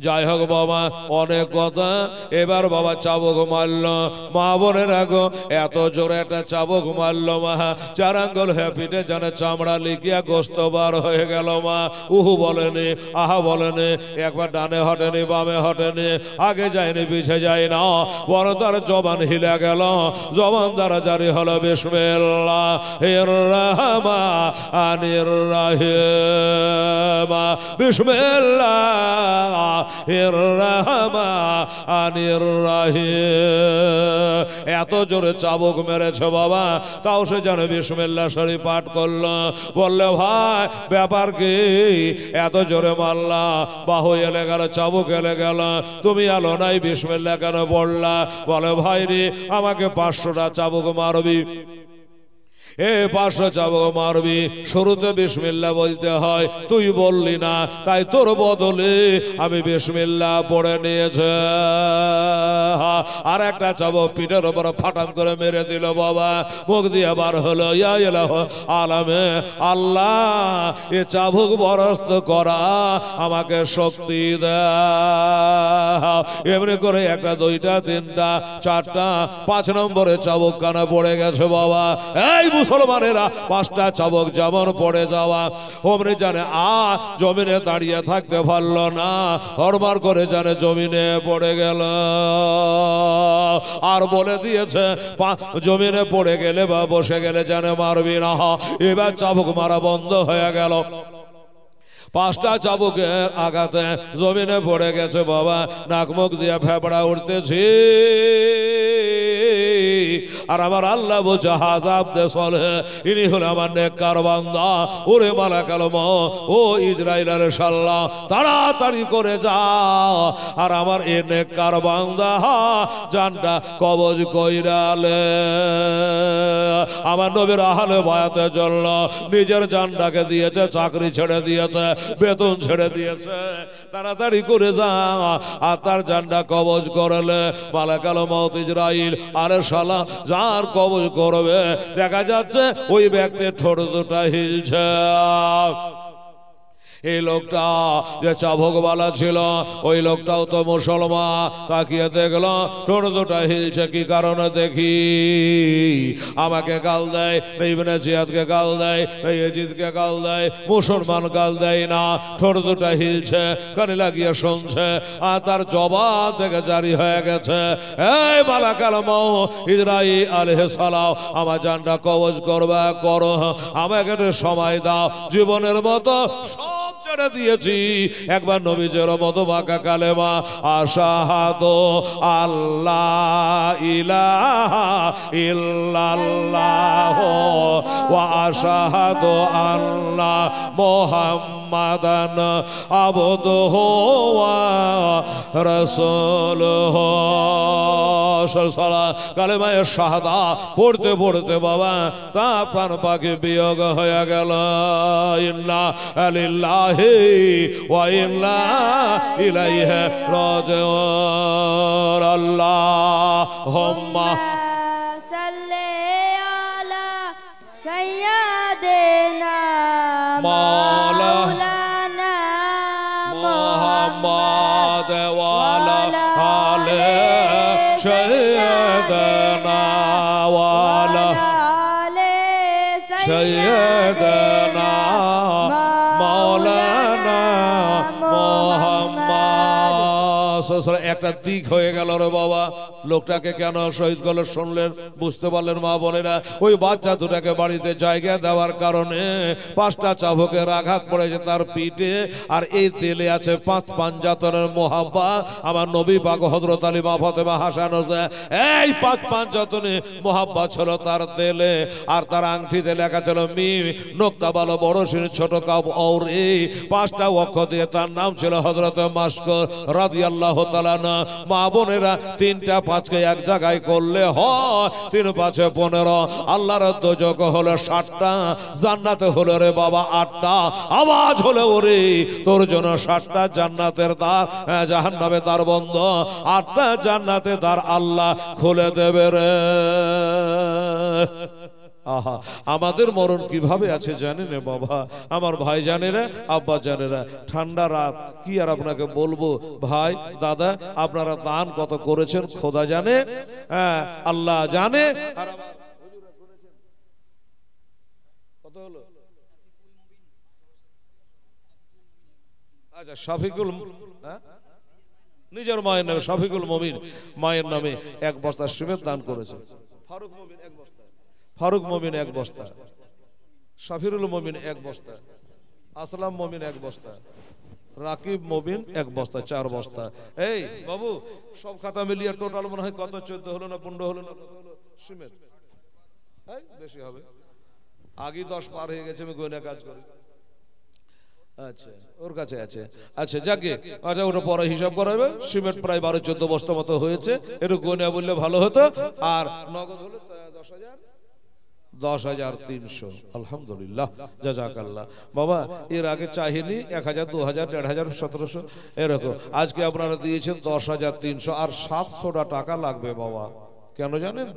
যাই হোক বাবা অনেক কথা। এবার বাবা চাবুক মারল, মা বোনের আগো এত জোরে একটা চাবুক মারল মা, 4 আঙ্গুল পিঠে জানে চামড়া লিখিয়া গোস্ত বার হয়ে গেল মা। উহু বলেনি, আহা বলেনি, একবার ডানে হটেনি বামে হটেনি, আগে যায়নি পিছে যায় না, বড় তার জবান হিলে গেল, জবান দ্বারা জারি হলো বিসমিল্লাহির রহমানির রহিম, বিসমিল্লাহ এত জোরে চাবুক মেরেছে বাবা, তাও সে জানে বিসমিল্লাহ শরীফ পাঠ করলো। বললে ভাই ব্যাপার কি, এত জোরে মারলা, বাহু এলে গেল, চাবুক এলে গেল, তুমি আলো নাই, বিসমিল্লাহ কেন পড়লা? বলে ভাই রে আমাকে 500টা চাবুক মারবি, 500 চাবুক মারবি, শুরুতে বিসমিল্লাহ বলতে হয়, তুই বললি না, তাই তোর বদলে আমি বিসমিল্লাহ পড়ে নিয়েছে। আর একটা চাবুক পিঠের উপর ফাটাম করে মেরে দিল বাবা, মুখ দিয়ে বার হলো ইয়া ইলাহু আলামে আল্লাহ, এ চাবুক বরস্ত করা আমাকে শক্তি দাও। এমনি করে 1টা 2টা 3টা 4টা 5 নম্বরে চাবুক কানা পড়ে গেছে বাবা। এই মুসলমানেরা 5টা চাবুক যেমন পড়ে যাওয়া, ওমনি জানে জমিনে দাঁড়িয়ে থাকতে পারল না, হরবার করে জানে জমিনে পড়ে গেল। আর বলে দিয়েছে জমিনে পড়ে গেলে বা বসে গেলে জানে মারবি না। এবার চাবুক মারা বন্ধ হয়ে গেল। 5টা চাবুকের আঘাতে জমিনে পড়ে গেছে বাবা, নাক মুখ দিয়ে ফেপড়া উঠতেছি। আর আমার আল্লাহ বলছে হাজাব দে চলে, ইনি হলো আমার নেককার বান্দা। ওরে মালাকুল মউত, ও ইসরাইলের শাল্লাহ, তাড়াতাড়ি করে যা, আর আমার এ নেককার বান্দা জানটা কবজ কইরালে। আমার নবীর আহলে বায়াতের জন্য নিজের জানটাকে দিয়েছে, চাকরি ছেড়ে দিয়েছে, বেতন ছেড়ে দিয়েছে, তাড়াতাড়ি করে যা, আর তার জানটা কবজ করলে মালাকুল মউত ইসরাইল আরে শালা যার কবজ করবে, দেখা যাচ্ছে ওই ব্যক্তির ঠোঁট দুটা হিলছে। এই লোকটা যে চাবুকওয়ালা ছিল ওই লোকটাও তো মুসলমান, তাকিয়ে দেখলো ঠোঁট দুটা হিলছে, কি কারণে দেখি? আমাকে গাল দেয়, ইবনে জিয়াদকে গাল দেয়, ইয়াজিদকে গাল দেয়, মুসলমান গাল দেয় না, ঠোঁট দুটা হিলছে, কানে লাগিয়ে শুনছে, আর তার জবান থেকে জারি হয়ে গেছে, এই মালাকুল মউত ইসরাইল আলাইহিস সালাম, আমার জানটা কবজ করবে, করো, আমাকে একটু সময় দাও, জীবনের মতো ছেড়ে দিয়েছি। একবার নবীজের মতো বাঁকা কালেমা আশহাদু আল্লাহ ইলাহা ইল্লাল্লাহ ওয়া আশহাদু আন্না মুহাম্মাদান আবদুহু ওয়া রাসূলুহু। কালেমায়ে শাহাদা পড়তে পড়তে বাবা তা প্রাণ পাখি বিয়োগ হয়ে গেল। ইন্না লিল্লাহি ওয়া ইন্না ইলাইহি রাজিউন। আল্লাহুম্মা সাল্লি আলা সাইয়্যিদিনা মাওলানা মুহাম্মদ ওয়া আলা আলিহি সৈয়দনা মাওলানা মুহাম্মদ। একটা দিক হয়ে গেল রে বাবা, লোকটাকে কেন শহীদ করলো শুনলেন, বুঝতে পারলেন মা বোনেরা? ওই বাচ্চা দুটাকে বাড়িতে জায়গা দেওয়ার কারণে 5টা চাবুকের আঘাত পড়েছে তার পিঠে, আর এই তেলে আছে 5 পাঞ্জাতনের মোহাব্বত। আমার নবী পাক হযরত আলী মা ফাতেমা হাসান হোসেন, এই 5 পাঞ্জাতনে মোহাব্বত ছিল তার তেলে, আর তার আংটিতে লেখা ছিল মিম নোক্তা ভালো বড় সিন ছোট কাব और এই 5টা অক্ষর দিয়ে তার নাম ছিল হযরত মাশকুর রাদিয়াল্লাহু তাআলা না। মা বোনেরা 3টা 5কে এক জায়গায় করলে হয় 3 5 15, আল্লাহর দোজক হলো 60টা, জান্নাতে হলো রে বাবা 8টা। আওয়াজ হলো ওরে তোর জন্য 60টা জান্নাতের দ্বার, জাহান্নামের দ্বার বন্ধ, 8টা জান্নাতের দ্বার আল্লাহ খুলে দেবে রে। আহা, আমাদের মরণ কিভাবে আছে জানেন বাবা, আমার ভাই জানেরা, আব্বা জানেরা। ঠান্ডা রাত, কি আর আপনাকে বলবো ভাই দাদা, আপনারা দান কত করেছেন খোদা জানে, আল্লাহ জানে। কত হলো? আচ্ছা, শফিকুল নিজের মায়ের নামে, শফিকুল মুমিন মায়ের নামে 1 বস্তা সিমেন্ট দান করেছে। ফারুক মুমিন 1 বস্তা, ফারুক মুমিন 1 বস্তা, শাফিরুল মুমিন 1 বস্তা, আসলাম মুমিন 1 বস্তা, রাকিব মুমিন 1 বস্তা, 4 বস্তা। এই বাবু, সব খাতা মিলিয়ে টোটাল মনে হয় কত 14 হলো না 15 হলো না, কত হলো সিমেন্ট? বেশি হবে, আগে 10 পার হয়ে গেছে, আমি গয়না কাজ করি। আচ্ছা, ওর কাছে আছে। আচ্ছা যাকে, আচ্ছা ওটা পরে হিসাব করাবে। সিমেন্ট প্রায় 12-14 বস্তা মতো হয়েছে, একটু গয়না বললে ভালো হতো। আর নগদ হলো 10,300। আলহামদুলিল্লাহ, জাযাকাল্লাহ। বাবা এর আগে চাহিনি 1,000, 2,000, 1,500, 1,700 এরকম। আজকে আপনারা দিয়েছেন 10,300, আর 700টা টাকা লাগবে বাবা। কেন জানেন?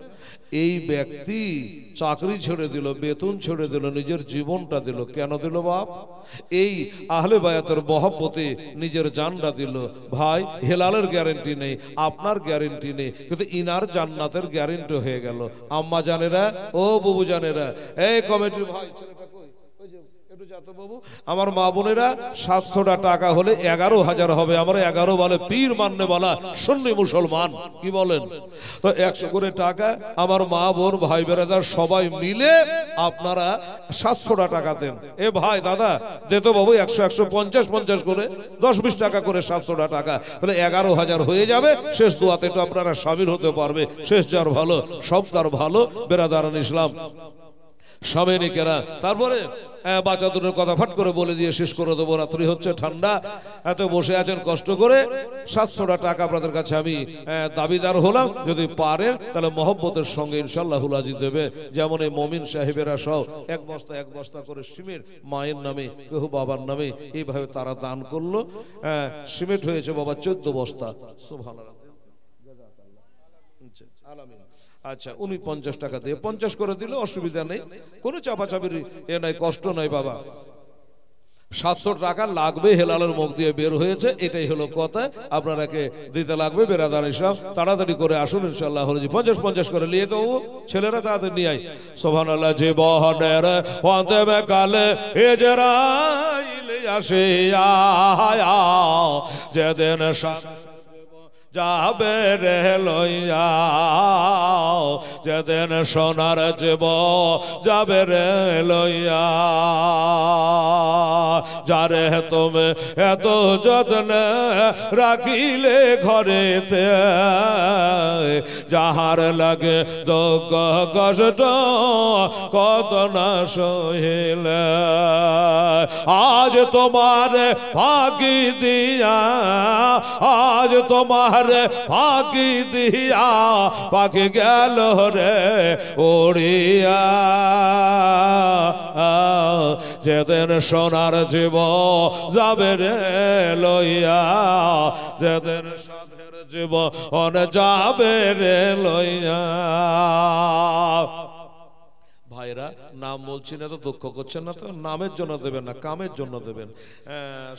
এই ব্যক্তি চাকরি ছেড়ে দিল, বেতন ছেড়ে দিল, নিজের জীবনটা দিল। কেন দিল বাপ? এই আহলে বায়াতের মহব্বতে নিজের জানটা দিল। ভাই হেলালের গ্যারেন্টি নেই, আপনার গ্যারেন্টি নেই, কিন্তু ইনার জান্নাতের গ্যারেন্টি হয়ে গেল। আম্মা জানেরা, ও বুবু জানেরা, এই কমিটির ভাই ছেলেটা কই? ওই যে একটু যাতো বাবু। আমার মা বোনেরা 700টা টাকা হলে 11,000 হবে। আমরা 11 বলে পীর মাননে বলা সুন্নি মুসলমান, কি বলেন? তো 100 করে টাকা আমার মা বোন ভাই বেরাদার সবাই মিলে আপনারা 700টা টাকা দেন। এ ভাই দাদা দে তো বাবু, 100, 150, 50 করে 10-20 টাকা করে 700টা টাকা, তাহলে 11,000 হয়ে যাবে। শেষ দোয়াতে তো আপনারা শামিল হতে পারবে। শেষ যার ভালো সব তার ভালো। বেরাদারান ইসলাম সামেনিকেরা, তারপরে বাচ্চা দুটোর কথা ফাট করে বলে দিয়ে শেষ করে দেবো। রাত্রি হচ্ছে, ঠান্ডা, এত বসে আছেন কষ্ট করে। 700টা টাকা আপনাদের কাছে আমি দাবিদার হলাম, যদি পারেন তাহলে মহব্বতের সঙ্গে ইনশাআল্লাহুল আজিজ দেবে। যেমন এই মমিন সাহেবেরা সব 1 বস্তা 1 বস্তা করে সিমেন্ট মায়ের নামে, কেউ বাবার নামে, এইভাবে তারা দান করলো। সিমেন্ট হয়েছে বাবা 14 বস্তা। সুবহানাল্লাহ, আলামিন। আচ্ছা, উনি 50 টাকা দিয়ে 50 করে দিল, অসুবিধা নেই, কোনো চাপাচাপির এ নাই, কষ্ট নাই বাবা। 700 টাকা লাগবে, হেলালের মুখ দিয়ে বের হয়েছে, এটাই হলো কথা। আপনারাকে দিতে লাগবে। বেরাদার ইসলাম তাড়াতাড়ি করে আসুন ইনশাআল্লাহ। 50-50 করে নিয়ে তো ছেলেরা তাড়াতাড়ি নিয়ে আয়। সুবহানাল্লাহ। যে বহনের পন্তে কালে ইজরাইল আসিয়া যেদিন যাবে রে লইয়া, যেদিন সোনার জীব যাবে রে লইয়া, যারে তুমি এত যত্নে রাখিলে ঘরেতে, যাহার লাগে দুঃখ কষ্ট কত না সহিলে, আজ তোমার ফাঁকি দিয়া, আজ তোমার ফাঁকি দিয়া পাখি গেল রে উড়িয়া, যেদিন সোনার জীব যাবে রে লইয়া, যেদিন সাধের জীব যাবে রে লইয়া। ভাইরা নাম বলছি না তো, দুঃখ করছেন না তো? নামের জন্য দেবেন না, কামের জন্য দেবেন।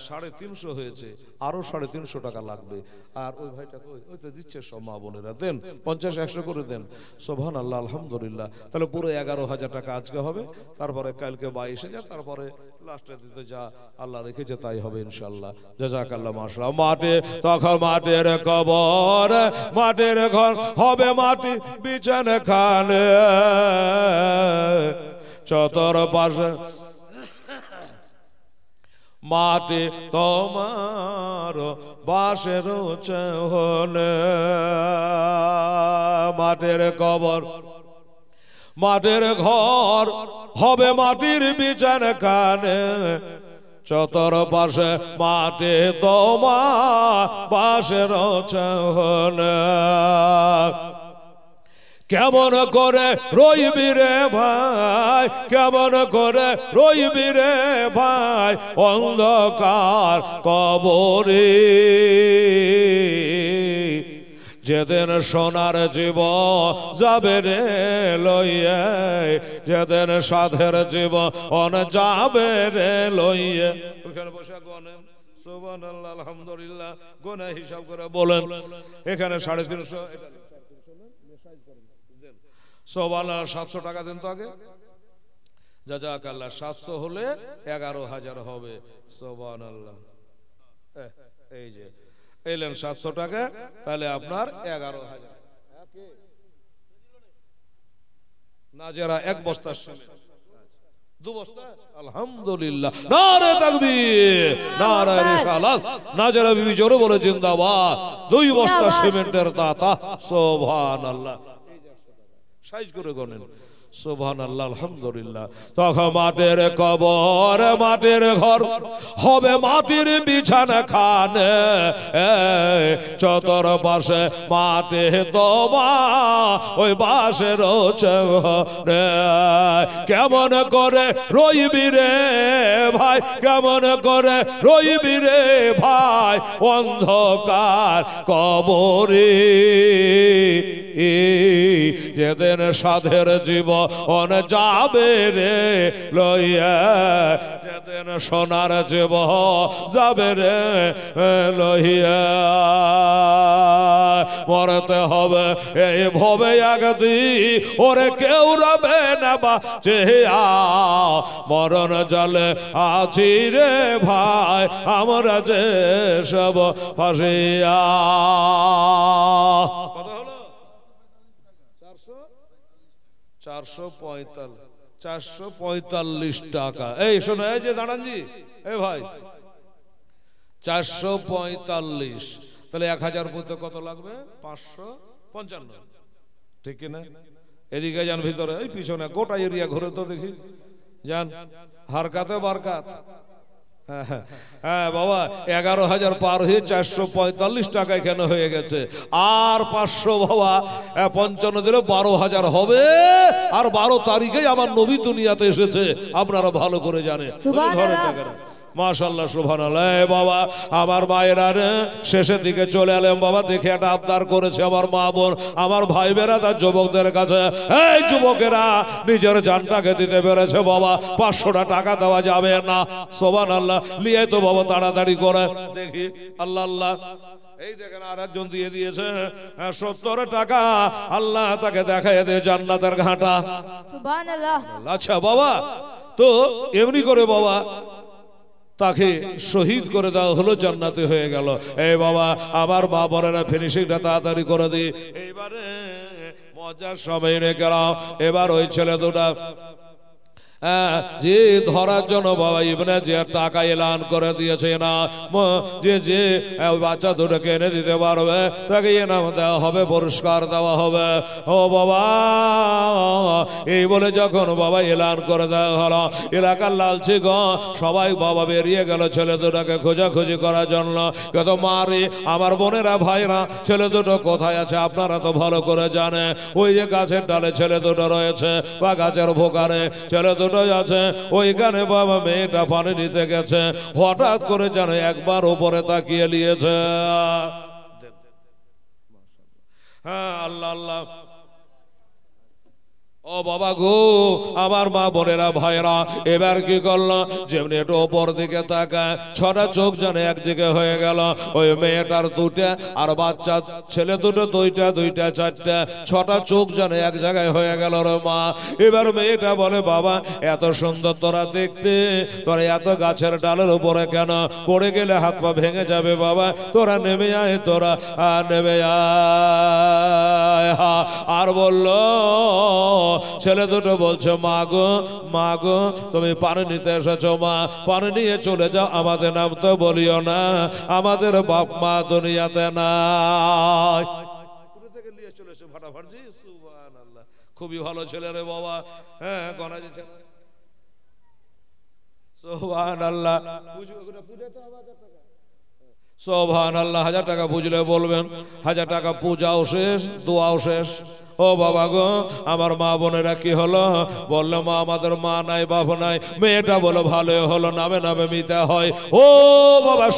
350 হয়েছে, আরো 350 টাকা লাগবে। আর ওই ভাইটা ওই তো দিচ্ছে সব মা বোনেরা, দেন 50-100 করে দেন। সুবহানাল্লাহ, আলহামদুলিল্লাহ। তাহলে পুরো 11,000 টাকা আজকে হবে, তারপরে কালকে 22,000, তারপরে লাস্টে দিতে যা আল্লাহ রেখেছে তাই হবে ইনশাআল্লাহ। জাযাকাল্লাহ, মাশাআল্লাহ। মাঠে তখন মাটির কবর, মাটির ঘর হবে মাটি বিছানা খানে, চতর পাশে মাটি তোমার বাঁশের চেহনে, মাটির কবর মাটির ঘর হবে মাটির বিছানা কানে, চতর পাশে মাটি তোমার বাঁশের চেহনে। কেমন করে রইবি রে ভাই, কেমন করে রইবি রে ভাই অন্ধকার কবরে, যেদিন সোনার জীবন যাবে রে লইয়ে, যেদিন সাধের জীবন যাবে রে লইয়ে। ওখানে বসে গনেন সুবহানাল্লাহ, আলহামদুলিল্লাহ, গোনা হিসাব করে বলেন। এখানে 350, সুবহানাল্লাহ, 700 টাকা দেন তো আগে। জাযাকাল্লাহ, 700 হলে 11,000 হবে। সুবহানাল্লাহ, এই যে এলেন 700 টাকা, তাহলে আপনার 11,000। নাজেরা 1 বস্তা, 2 বস্তা, আলহামদুলিল্লাহ, নারে তাকবীর, নারে রিসালাত। নাজেরা বিবি জোরে বলে জিন্দাবাদ। 2 বস্তা সিমেন্টের দাতা। সুবহানাল্লাহ, সাইজ করে গনেন। সুবহানাল্লাহ, আলহামদুলিল্লাহ। তখন মাটির কবর মাটির ঘর হবে মাটির বিছানা খানে, চতর পাশে মাটি তোমার ওই বাঁশের চেহনে। কেমন করে রইবি রে ভাই, কেমন করে রইবি রে ভাই অন্ধকার কবরে, যেদিন সাধের জীবন যাবে রে লইয়া, যেদিন সোনার জীবন যাবে রে লইয়া। মরতে হবে এই ভবে একদিন, ওরে কেউ রবে না বাঁচিয়া, মরণ জলে আছি রে ভাই আমরা যে সব ফাঁসিয়া। কত হলো? 445 টাকা। এই শোনো, এই যে দাঁড়ানজি, এই ভাই 445, তাহলে 1000 পড়তে কত লাগবে? 555, ঠিক কিনা? এদিকে যান ভিতরে, এই পিছনে গোটা এরিয়া ঘুরে তো দেখি, যান হারকাতে বারকাত। হ্যাঁ বাবা, 11,000 পার হয়ে 445 টাকা এখানে হয়ে গেছে। আর 500 বাবা 55 দিলে 12,000 হবে। আর 12 তারিখে আমার নবী দুনিয়াতে এসেছে, আপনারা ভালো করে জানেন। মাশাআল্লাহ, সুবহানাল্লাহ। বাবা আমার মায়েরা শেষের দিকে চলে এলাম বাবা, দেখে একটা আবদার করেছে আমার মা বোন, আমার ভাই বেরা তার যুবকদের কাছে। এই যুবকেরা নিজের জানটাকে দিতে পেরেছে বাবা, 500 টাকা দেওয়া যাবে না। সুবহানাল্লাহ, লিয়ে তো বাবা তাড়াতাড়ি করে দেখি। আল্লাহ আল্লাহ, এই দেখেন আর একজন দিয়ে দিয়েছে 70 টাকা। আল্লাহ তাকে দেখায় দে জান্নাতের ঘাটা। সুবহানাল্লাহ। আচ্ছা বাবা, তো এমনি করে বাবা তাকে শহীদ করে দেওয়া হলো, জান্নাতে হয়ে গেল। এই বাবা আমার মা বোনেরা ফিনিশিংটা তাড়াতাড়ি করে দিই। এইবারে মজার সময় রে গেলাম। এবার ওই ছেলে দুটা যে ধরার জন্য বাবা ইবনে জিয়াদ টাকা এলান করে দিয়েছে না, যে বাচ্চা দুটোকে এনে দিতে পারবে তাকে এনাম দেওয়া হবে, পুরস্কার দেওয়া হবে। ও বাবা, এই বলে যখন বাবা এলান করে দেওয়া হলো, এলাকার লালচি সবাই বাবা বেরিয়ে গেল ছেলে দুটোকে খোঁজাখুঁজি করার জন্য। কত মারি আমার বোনেরা ভাইরা, ছেলে দুটো কোথায় আছে আপনারা তো ভালো করে জানে। ওই যে গাছের ডালে ছেলে দুটো রয়েছে, বা গাছের ভোকারে ছেলে দুটো আছে, ওইখানে বাবা মেয়েটা পানি নিতে গেছে। হঠাৎ করে যেন একবার উপরে তাকিয়ে নিয়েছে। হ্যাঁ আল্লাহ আল্লাহ, ও বাবা গো, আমার মা বোনেরা ভাইরা এবার কি করলো, যেমনি একটু ওপর দিকে তাকায়, ছটা চোখ যেন একদিকে হয়ে গেল। ওই মেয়েটার দুটা আর বাচ্চা ছেলে দুটো দুইটা দুইটা চারটা, ছটা চোখ যেন এক জায়গায় হয়ে গেল রে মা। এবার মেয়েটা বলে বাবা এত সুন্দর তোরা দেখতে, তোরা এত গাছের ডালের উপরে কেন, পড়ে গেলে হাত পা ভেঙে যাবে বাবা, তোরা নেমে আয়, তোরা নেমে আয়। আর বললো ছেলে দুটো বলছে মা গো তুমি পানি নিতে এসেছো মা, পানি নিয়ে চলে যাও, আমাদের নাম তো বলিও না, আমাদের বাপ মা দুনিয়াতে নাই। খুবই ভালো ছেলে রে বাবা। হ্যাঁ গনাজি ছেলে, সুবহানাল্লাহ। সুবহানাল্লাহ, 1000 টাকা বুঝলে বলবেন, 1000 টাকা পূজাও শেষ, দোয়াও শেষ। ও বাবা গো, আমার মা বোনেরা কি হলো, বললো মা আমাদের মা নাই বাবা নাই। মেয়েটা বলো ভালো হলো, নামে নামে মিতে হয়। ও বাবা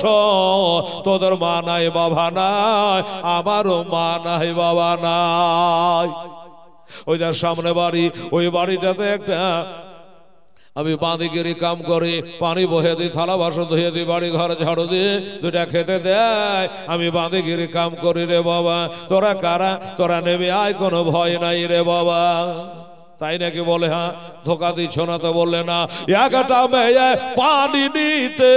তোদের মা নাই বাবা নাই, আমারও মা নাই বাবা নাই। ওই যার সামনে বাড়ি, ওই বাড়িটাতে একটা আমি বাঁধিগিরি কাম করি, পানি বহে দিই, থালা বাসন ধুয়ে দিই, বাড়ি ঘর ঝাড়ু দিয়ে দুটা খেতে দেয়, আমি বাঁধিগিরি কাম করি রে বাবা। তোরা কারা, তোরা নেমে আয়, কোনো ভয় নাই রে বাবা। তাই নাকি বলে? হ্যাঁ, ধোকা দিচ্ছ না তো? বললে না একটা মেয়ে পানি নিতে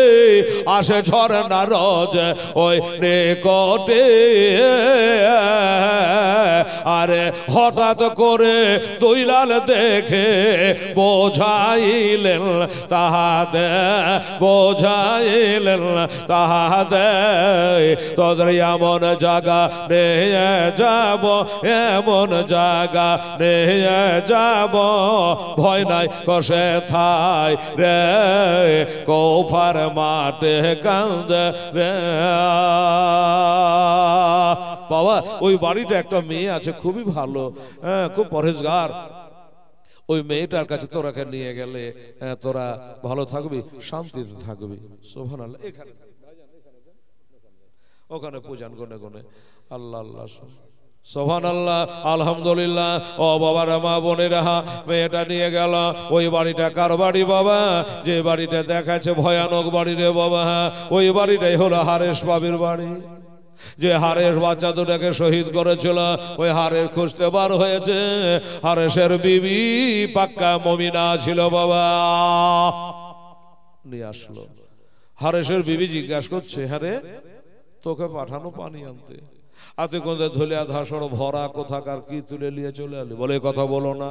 আসে ঝরনা রোজ ওই নিকটে, আরে হঠাৎ করে দৈলাল দেখে বোঝাইলেন তাহাদে, বোঝাইলেন তাহাদে তোদের এমন জায়গা নিয়ে যাব, এমন জায়গা নিয়ে যাব, ভয় নাই কষে থাই রে, কোফার মাঠে কান্দে রে। বাবা ওই বাড়িটা একটা মেয়ে আছে খুবই ভালো, হ্যাঁ খুব পরহেজগার। ওই মেয়েটার কাছে তোরাকে নিয়ে গেলে তোরা ভালো থাকবি, শান্তিতে থাকবি। সুবহানাল্লাহ। এখানে ওখানে পূজন গনে গনে আল্লাহ আল্লাহ সুবহানাল্লাহ আলহামদুলিল্লাহ। ও বাবার মা বোনেরা, মেয়েটা নিয়ে গেল। ওই বাড়িটা কার বাড়ি বাবা? যে বাড়িটা দেখাচ্ছে ভয়ানক বাড়ি রে বাবা, ওই বাড়িটাই হলো হারেস বাবির বাড়ি। যে হারেস বাচ্চা দুটাকে শহীদ করেছিল, ওই হারেস খুঁজতে বার হয়েছে। হারেসের বিবি পাক্কা মুমিনা ছিল বাবা, নিয়ে আসলো। হারেসের বিবি জিজ্ঞাসা করছে, হ্যাঁ রে তোকে পাঠানো পানি আনতে, আতে কোনটা ধুলিয়া ধাসড় ভরা, কোথাকার কি তুলে নিয়ে চলে আলি? বলে কথা বলো না।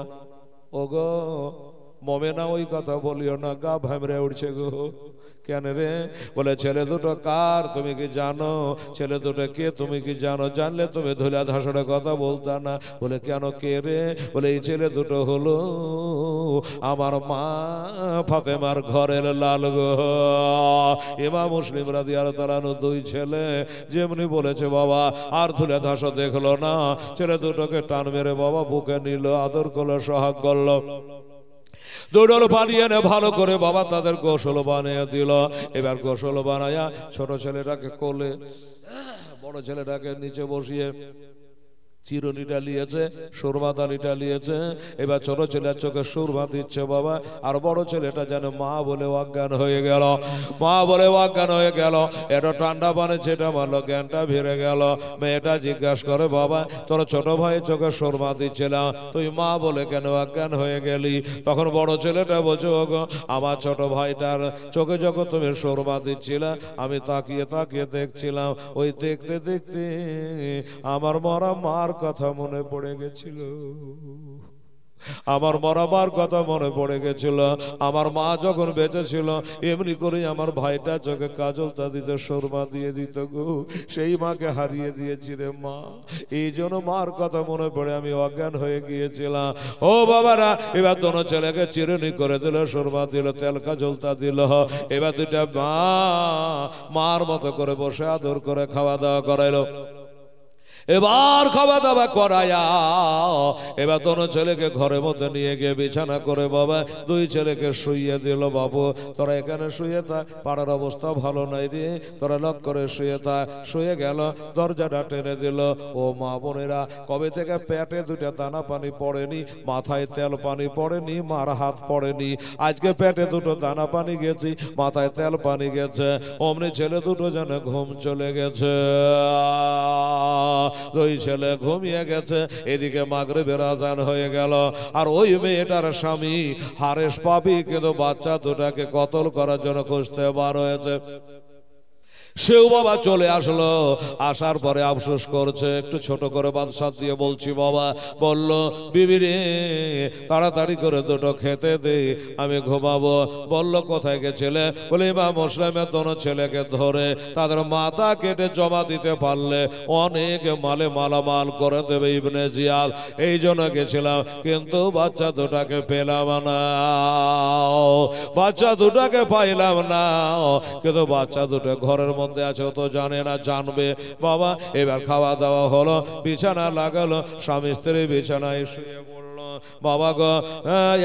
ও গো মমেনা ওই কথা বলিও না, গা ভামড়ে উঠছে গো। কেন রে? বলে ছেলে দুটো কার তুমি কি জানো? ছেলে দুটো কে তুমি কি জানো? জানলে তুমি ধুলিয়া ধাসড়ে কথা বলতা না। বলে কেন কে রে? বলে এই ছেলে দুটো হলো আমার মা ফাতেমার ঘরের লাল গো। ইমাম মুসলিম রাদিয়াল্লাহু তাআলা দুই ছেলে যেমনি বলেছে বাবা, আর ধুলিয়া ধাস দেখলো না, ছেলে দুটোকে টান মেরে বাবা বুকে নিল, আদর করলো, সোহাগ করলো। দুডল পানি এনে ভালো করে বাবা তাদের গোসল বানিয়ে দিল। এবার গোসল বানায়া ছোট ছেলেটাকে কোলে, বড় ছেলেটাকে নিচে বসিয়ে চিরুনিটা নিয়েছে, সুরমাদানিটা নিয়েছে। এবার ছোট ছেলের চোখে সুরমা দিচ্ছে বাবা। আর বড় ছেলেটা যেন মা বলে অজ্ঞান হয়ে গেল, মা বলে অজ্ঞান হয়ে গেল। এটা ঠান্ডা পানি ছেটা মারলো, জ্ঞানটা ভিড়ে গেল। মেয়েটা জিজ্ঞাসা করে বাবা তোর ছোট ভাইয়ের চোখে সুরমা দিচ্ছিলাম, তুই মা বলে কেন অজ্ঞান হয়ে গেলি? তখন বড় ছেলেটা বলছে, ওগো আমার ছোট ভাইটার চোখে যখন তুমি সুরমা দিচ্ছিলে, আমি তাকিয়ে তাকিয়ে দেখছিলাম, ওই দেখতে দেখতে আমার মরা মার কথা মনে পড়ে গেছিল, আমার মরাবার কথা মনে পড়ে গেছিল। আমার মা যখন বেঁচে ছিল এমনি করে আমার ভাইটা চোখে কাজলটা দিত, সুরমা দিয়ে দিত গো। সেই মাকে হারিয়ে দিয়েছি রে মা, এই জন্য মার কথা মনে পড়ে আমি অজ্ঞান হয়ে গিয়েছিলাম। ও বাবারা, এবার দোনো ছেলেকে চিরুনি করে দিল, সুরমা দিল, তেল কাজলটা দিল। এবার দুটা মা মার মতো করে বসে আদর করে খাওয়া দাওয়া করাইলো। এবার খাওয়া দাওয়া করায়া এবার তোর ছেলেকে ঘরের মধ্যে নিয়ে গিয়ে বিছানা করে বাবা দুই ছেলেকে শুইয়ে দিল। বাবু তোরা এখানে শুয়ে থাক, পাড়ার অবস্থা ভালো নাই রে, তোরা লক করে শুয়ে থাক। শুয়ে গেল, দরজাটা টেনে দিল। ও মা বোনেরা, কবে থেকে পেটে দুটা দানা পানি পড়েনি, মাথায় তেল পানি পড়েনি, মার হাত পড়েনি, আজকে পেটে দুটো দানা পানি গেছি, মাথায় তেল পানি গেছে। অমনি ছেলে দুটো যেন ঘুম চলে গেছে। দুই ছেলে ঘুমিয়ে গেছে। এদিকে মাগরিবের আজান হয়ে গেল। আর ওই মেয়েটার স্বামী হারেস পাপি কিন্তু বাচ্চা দুটাকে কতল করার জন্য খুঁজতে বার হয়েছে। সেও বাবা চলে আসলো। আসার পরে আফসোস করছে। একটু ছোট করে বাদশা দিয়ে বলছি বাবা, বলল বিবি রে তাড়াতাড়ি করে দুটো খেতে দে, আমি ঘুমাবো। বলল কোথায় গেছিলে? বলে ইমাম মুসলিমের দোনো ছেলেকে ধরে তাদের মাথা কেটে জমা দিতে পারলে অনেক মালে মালামাল করে দেবে ইবনে জিয়াদ, এই জন্য গেছিলাম, কিন্তু বাচ্চা দুটাকে পেলাম না, বাচ্চা দুটাকে পাইলাম না। কিন্তু বাচ্চা দুটো ঘরের মধ্যে আছে, ও তো জানে না, জানবে বাবা। এবার খাওয়া দাওয়া হলো, বিছানা লাগালো, স্বামী স্ত্রী বিছানায় শুয়ে পড়লো। বাবা গো,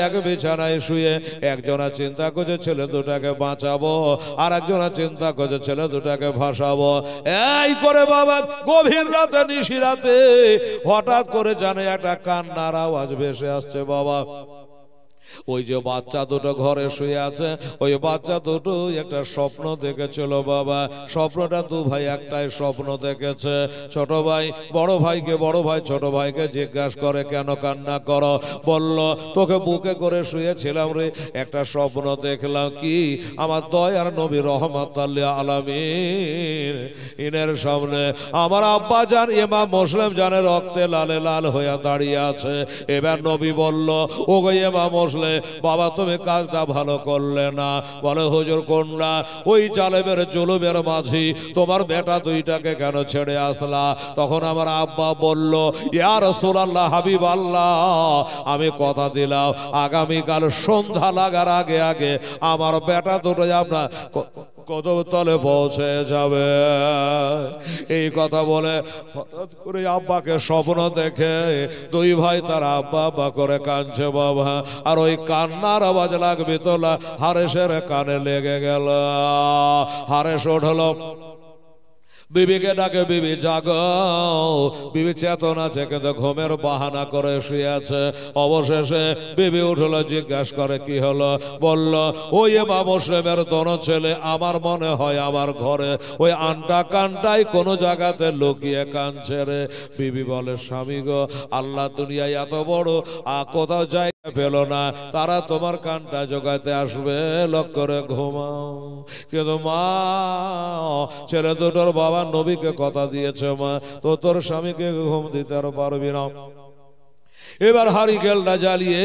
এক বিছানায় শুয়ে একজনা চিন্তা করছে ছেলে দুটাকে বাঁচাবো, আর একজনা চিন্তা করছে ছেলে দুটাকে ভাসাবো। এই করে বাবা গভীর রাতে নিশি রাতে হঠাৎ করে জানে একটা কান্নার আওয়াজ ভেসে আসছে। বাবা ওই যে বাচ্চা দুটো ঘরে শুয়ে আছে, ওই বাচ্চা দুটো একটা স্বপ্ন দেখেছিল। বাবা স্বপ্নটা দু ভাই একটাই স্বপ্ন দেখেছে। ছোট ভাই বড় ভাইকে, বড় ভাই ছোট ভাইকে জিজ্ঞাসা করে কেন কান্না করো? বলল তোকে বুকে করে শুয়েছিলাম রে, একটা স্বপ্ন দেখলাম কি আমার দয়ার নবী রহমাতুল লিল আলামিন ইনের সামনে আমার আব্বা জান ইমাম মুসলিম জানের রক্তে লালে লাল হয়ে দাঁড়িয়ে আছে। এবার নবী বলল ও গো ইমাম মুসলিম, বাবা তুমি কাজটা ভালো করলে না। বলে হুজুর কোনটা? ওই জালেমের জুলুমের মাঝি তোমার বেটা দুইটাকে কেন ছেড়ে আসলা? তখন আমার আব্বা বলল ইয়া রাসূলুল্লাহ, হাবিব আল্লাহ, আমি কথা দিলাম আগামীকাল সন্ধ্যা লাগার আগে আগে আমার বেটা দুটো আপনার কদম তলে পৌঁছে যাবে। এই কথা বলে হঠাৎ করে আব্বাকে স্বপ্ন দেখে দুই ভাই তার আব্বা আব্বা করে কাঁদছে। বাবা আর ওই কান্নার আওয়াজ লাগবে তোলা হারেসের কানে লেগে গেল। হারেস উঠল, বিবিকে ডাকে, বিবি জাগো। বিবি চেতন আছে কিন্তু ঘুমের বাহানা করে শুয়ে আছে। অবশেষে বিবি উঠলো, জিজ্ঞাসা করে কি হলো? বলল ওই ইমাম মুসলিমের দোনো ছেলে আমার মনে হয় আমার ঘরে ওই আন্টা কানটাই কোনো জায়গাতে লুকিয়ে কাঁদছে রে। বিবি বলে স্বামী গো, আল্লাহ দুনিয়ায় এত বড় কোথাও জায়গা পেল না, তারা তোমার কানটা জোগাতে আসবে, লক্ষ্য করে ঘুমাও। কিন্তু মা ছেলে দুটোর বাবা নবীকে কথা দিয়েছে, মা তো তোর স্বামীকে ঘুম দিতে আর পারবি না। এবার হারিকেলটা জ্বালিয়ে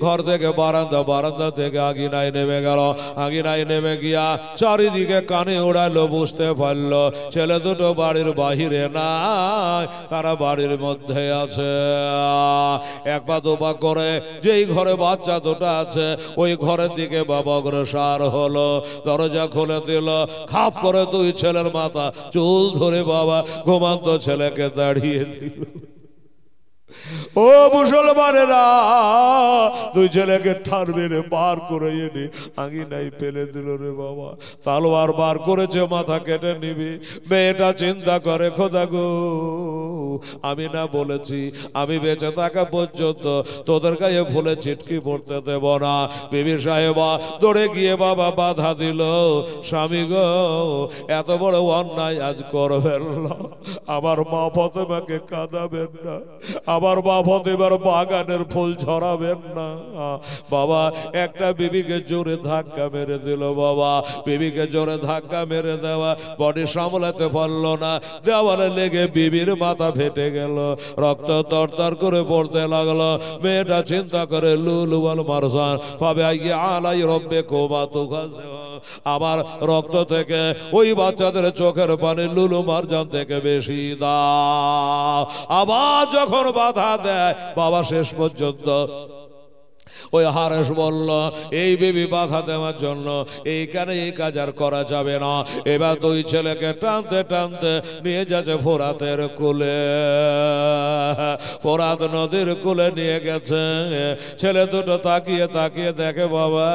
ঘর থেকে বারান্দা, বারান্দা থেকে আগিনায় নেমে গেল। আগিনায় নেমে গিয়া চারিদিকে কানে উড়ালো, বুঝতে পারলো ছেলে দুটো বাড়ির বাহিরে নাই, তারা বাড়ির মধ্যে আছে। এক পা দুপা করে যেই ঘরে বাচ্চা দুটো আছে ওই ঘরের দিকে বাবা অগ্রসর হলো। দরজা খুলে দিল, খাপ করে দুই ছেলের মাথা চুল ধরে বাবা ঘুমান্ত ছেলেকে দাঁড়িয়ে দিল। ও মুসলমানেরা, দুই ছেলেকে ঠার মেরে বার করে এনে আঙিনাই ফেলে দিল রে বাবা। তালোয়ার বার করেছে, মাথা কেটে নিবি। মেয়েটা চিন্তা করে খোদা গো, আমি না বলেছি আমি বেঁচে থাকা পর্যন্ত তোদের গায়ে ফুলে ছিটকি পড়তে দেব না? বিবি সাহেবা দৌড়ে গিয়ে বাবা বাধা দিল, স্বামী গো এত বড় অন্যায় আজ করবেন না, আমার মা ফাতেমাকে কাঁদাবেন না, আমার মা ফাতেমার বাগানের ফুল ঝরাবেন না। বাবা একটা বিবিকে জোরে ধাক্কা মেরে দিল। বাবা বিবিকে জোরে ধাক্কা মেরে দেওয়া, বডি সামলাতে পারলো না, দেওয়ালে লেগে বিবির মাথা ফেটে গেল, রক্ত তরতর করে পড়তে লাগলো। মেয়েটা চিন্তা করে লুলু ওয়াল মারজান পাবে আইয়ে আলাই রব্বে কোমা তুখাসে, আমার রক্ত থেকে ওই বাচ্চাদের চোখের পানি লুলু মারজান থেকে বেশি দাও। আবার যখন বাধা দেয় বাবা শেষ পর্যন্ত ওই হারেস বলল এই বিবি বাধা দেওয়ার জন্য এইখানে এই কাজ আর করা যাবে না। এবার দুই ছেলেকে টানতে টানতে নিয়ে যাচ্ছে ফোরাতের কুলে, ফোরাত নদীর কুলে নিয়ে গেছে। ছেলে দুটো তাকিয়ে তাকিয়ে দেখে বাবা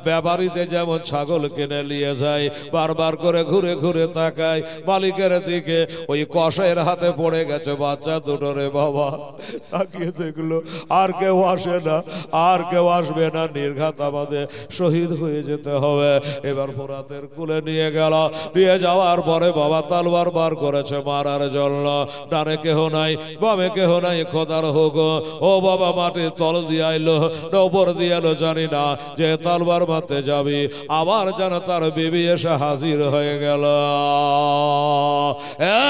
ব্যাপারীতে যেমন ছাগল কিনে নিয়ে যায়, বারবার করে ঘুরে ঘুরে তাকায় মালিকের দিকে। ওই কসাইয়ের হাতে পড়ে গেছে বাচ্চা দুটো রে বাবা। তাকিয়ে দেখলো আর কেউ আসে না, আর কেউ আসবে না, নির্ঘাত আমাদের শহীদ হয়ে যেতে হবে। এবার ফোরাতের কুলে নিয়ে গেল, নিয়ে যাওয়ার পরে বাবা তলোয়ার বার করেছে মারার জন্য। ডানে কেহ নাই, বামে কেহ নাই, খোদার হোক ও বাবা মাটির তল দিয়ে আইলো না উপর দিয়ে এলো জানি না, যে তলোয়ার মারতে যাবি আবার যেন তার বিবি এসে হাজির হয়ে গেল।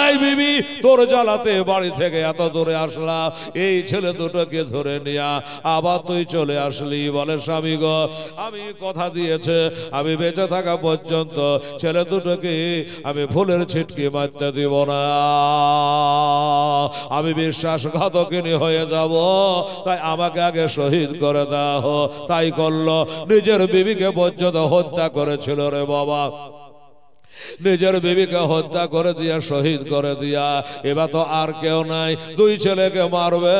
এই বিবি তোর জ্বালাতে বাড়ি থেকে এত দূরে আসলাম, এই ছেলে দুটোকে ধরে নিয়া আবার তুই চলে আসলি। বলে স্বামী গো আমি কথা দিয়েছে আমি বেঁচে থাকা পর্যন্ত ছেলে দুটোকে আমি ফুলের ছিটকে মারতে দিব না, আমি বিশ্বাসঘাতকিনী হয়ে যাব, তাই আমাকে আগে শহীদ করে দাও। তাই করলো, নিজের বিবিকে পর্যন্ত হত্যা করেছিল রে বাবা, নিজের বিবিকে হত্যা করে দিয়া শহীদ করে দিয়া। এবার তো আর কেউ নাই, দুই ছেলেকে মারবে।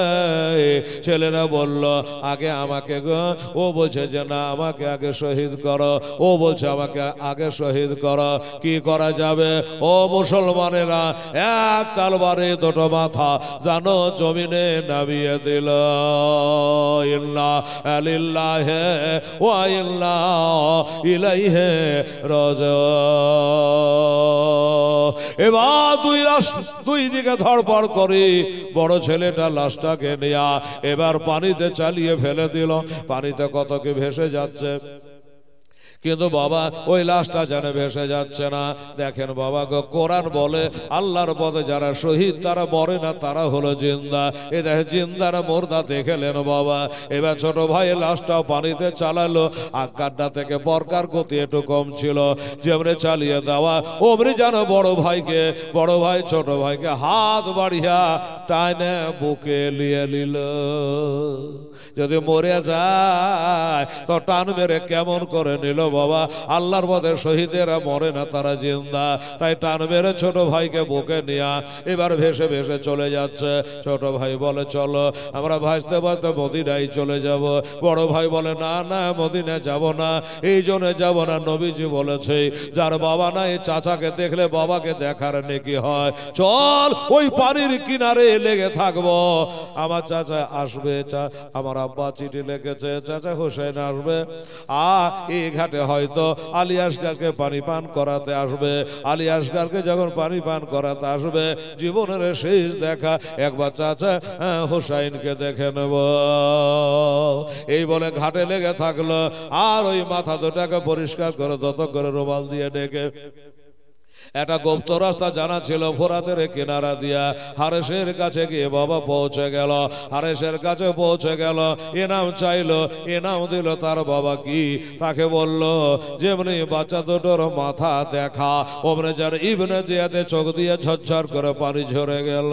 ছেলেরা বলল আগে আমাকে গো, ও বলছে যে না আমাকে আগে শহীদ করো, ও বলছে আমাকে আগে শহীদ করো। কি করা যাবে ও মুসলমানেরা, এক তলোয়ারে দুটো মাথা জানো জমিনে নামিয়ে দিল। ইন্না লিল্লাহি ওয়া ইন্না ইলাইহি রাজিউন। এবার দুই দিকে ধরপড় করে বড় ছেলেটা লাশটাকে নিয়ে এবার পানিতে চালিয়ে ফেলে দিল। পানিতে কত কি ভেসে যাচ্ছে, কিন্তু বাবা ওই লাশটা যেন ভেসে যাচ্ছে না। দেখেন বাবা গো কোরআন বলে আল্লাহর পথে যারা শহীদ তারা মরে না, তারা হলো জিন্দা। এ দেখে জিন্দারা মুর্দা দেখলেন বাবা। এবার ছোট ভাই লাশটাও পানিতে চালালো, আকারটা থেকে বরকার গতি একটু কম ছিল, যেমনি চালিয়ে দেওয়া অমনি যেন বড় ভাই ছোট ভাইকে হাত বাড়িয়া টাইনে বুকে লিয়ে নিল। যদি মরে যায় তো টান মেরে কেমন করে নিল বাবা। আল্লাহর পথে শহীদেরা মরে না, তারা জিন্দা। তাই টান মেরে ছোট ভাইকে বুকে নিয়ে এবার ভেসে ভেসে চলে যাচ্ছে। ছোট ভাই বলে চলো আমরা ভাসতে ভাসতে মদিনায় চলে যাব। বড় ভাই বলে না না মদিনায় যাব না, এই জন্য যাব না, নবীজি বলেছে যার বাবা নাই চাচাকে দেখলে বাবাকে দেখার নেকি হয়। চল ওই পানির কিনারে লেগে থাকবো, আমার চাচা আসবে, আমার আব্বা চিঠি লিখেছে চাচা হোসেন আসবে, এই ঘাটে হয়তো আলী আসগারকে পানি পান করাতে আসবে। আলী আসগারকে যখন পানি পান করাতে আসবে জীবনের শেষ দেখা একবার চাচা হোসাইনকে দেখে নেব। এই বলে ঘাটে লেগে থাকলো। আর ওই মাথা দুটাকে পরিষ্কার করে দত করে রুমাল দিয়ে ডেকে একটা গুপ্ত রাস্তা জানা ছিল ফোরাতের কিনারা দিয়া হারেসের কাছে গিয়ে বাবা পৌঁছে গেল। হারেসের কাছে পৌঁছে গেল, এনাম চাইলো, এনাম দিল তার বাবা কি তাকে বলল যেমনি বাচ্চা দুটোর মাথা দেখা ওমনে যেন ইবনে জিয়াদে চোখ দিয়ে ঝরঝর করে পানি ঝরে গেল।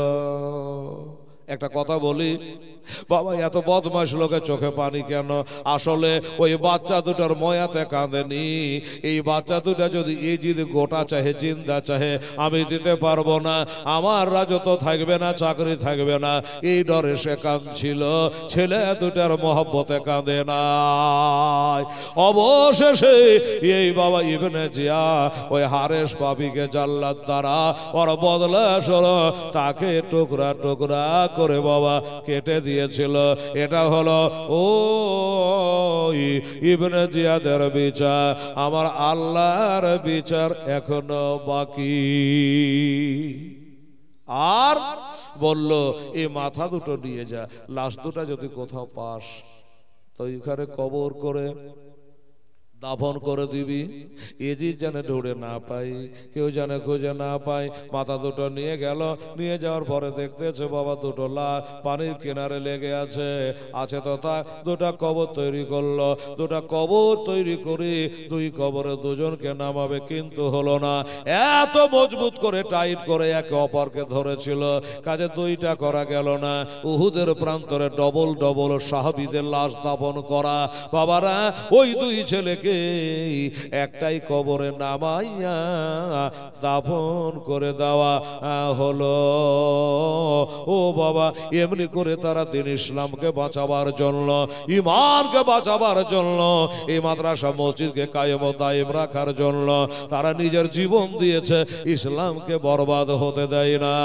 একটা কথা বলি বাবা, এত বদমাশ লোকের চোখে পানি কেন? আসলে ওই বাচ্চা দুটার ময়াতে কাঁদেনি। এই বাচ্চা দুটা যদি এই যদি গোটা চাহে জিন্দা চাহে আমি দিতে পারবো না, আমার রাজত্ব থাকবে না, চাকরি থাকবে না, এই ডরে সে কাঁদছিল। ছেলে দুটার মহব্বতে কাঁদে না। অবশেষে এই বাবা ইবনে জিয়া ওই হারেস পাপিকে জাল্লাত দ্বারা ওর বদলা সরো তাকে টুকরা টুকরা করে বাবা কেটে দিয়েছিল। এটা হলো ও ইবনে জিয়াদের বিচার। আমার আল্লাহর বিচার এখনো বাকি। আর বলল এই মাথা দুটো নিয়ে যা, লাশ দুটা যদি কোথাও পাস তো এখানে কবর করে দাফন করে দিবি, এজিদ যেন দৌড়ে না পাই, কেউ যেন খুঁজে না পায়। মাথা দুটো নিয়ে গেল, নিয়ে যাওয়ার পরে দেখতেছে বাবা দুটো লাশ পানির কিনারে লেগে আছে। আছে তথা দুটা কবর তৈরি করলো। দুটা কবর তৈরি করে দুই কবরে দুজনকে নামাবে, কিন্তু হলো না। এত মজবুত করে টাইট করে একে অপরকে ধরেছিল, কাজে দুইটা করা গেল না। উহুদের প্রান্তরে ডবল ডবল সাহাবীদের লাশ দাফন করা। বাবারা, ওই দুই ছেলেকে একটাই কবরে নামাইয়া দাফন করে দেওয়া হলো। ও বাবা, এমনি করে তারা দিন ইসলামকে বাঁচাবার জন্য, ঈমানকে বাঁচাবার জন্য, এই মাদ্রাসা মসজিদকে কায়েম ও দায়েম রাখার জন্য তারা নিজের জীবন দিয়েছে, ইসলামকে বরবাদ হতে দেয় না।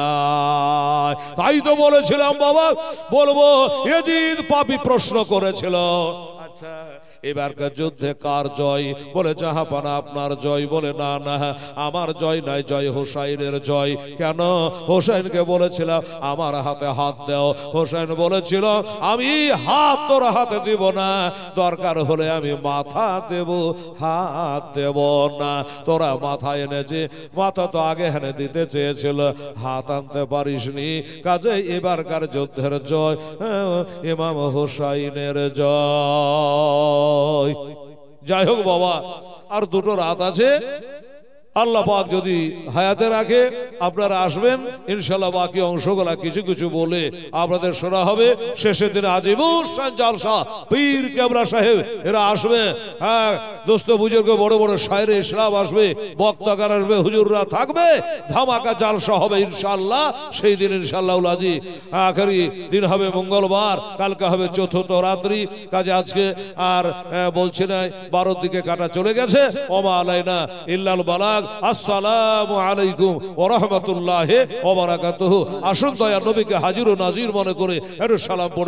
তাই তো বলেছিলাম বাবা, বলবো ইয়াজিদ পাপী প্রশ্ন করেছিল, আচ্ছা এবারকার যুদ্ধে কার জয়? বলে জাহাপানা আপনার জয়। বলে না না, আমার জয় নাই, জয় হোসাইনের জয়। কেন? হোসাইনকে বলেছিলাম আমার হাতে হাত দাও। হোসাইন বলেছিল আমি হাত তোর হাতে দিব না, দরকার হলে আমি মাথা দেব, হাত দেব না। তোরা মাথা এনেছে, মাথা তো আগে এনে দিতে চেয়েছিল, হাত আনতে পারিসনি। কাজে এবারকার যুদ্ধের জয় ইমাম হোসাইনের জয়। যাই হোক বাবা, আর দুটো রাত আছে, আল্লাহ পাক যদি হায়াতে রাখে আপনারা আসবেন ইনশাআল্লাহ। বাকি অংশগুলা কিছু কিছু বলে আপনাদের শোনা হবে। শেষের দিনে আজিমুসান জালসা পীর কেবলা সাহেব এরা আসবে, হ্যাঁ দোস্ত বুজুর্গ বড় বড় শায়রে ইসলাম আসবে, বক্তাকার আসবে, হুজুররা থাকবে, ধামাকা জালসা হবে ইনশাআল্লাহ। সেই দিন ইনশাআল্লাহ আজি আখেরি দিন হবে মঙ্গলবার, কালকে হবে চতুর্থ রাত্রি। কাজে আজকে আর বলছি না, 12 দিকে কাটা চলে গেছে। ওমা আলাইনা ইল্লাল বালাগ। আসসালামু আলাইকুম ওয়া রাহমাতুল্লাহি ওয়া বারাকাতুহু। আসুন দয়ার নবীকে হাজির ও নাজির মনে করে একটু সালাম পড়ে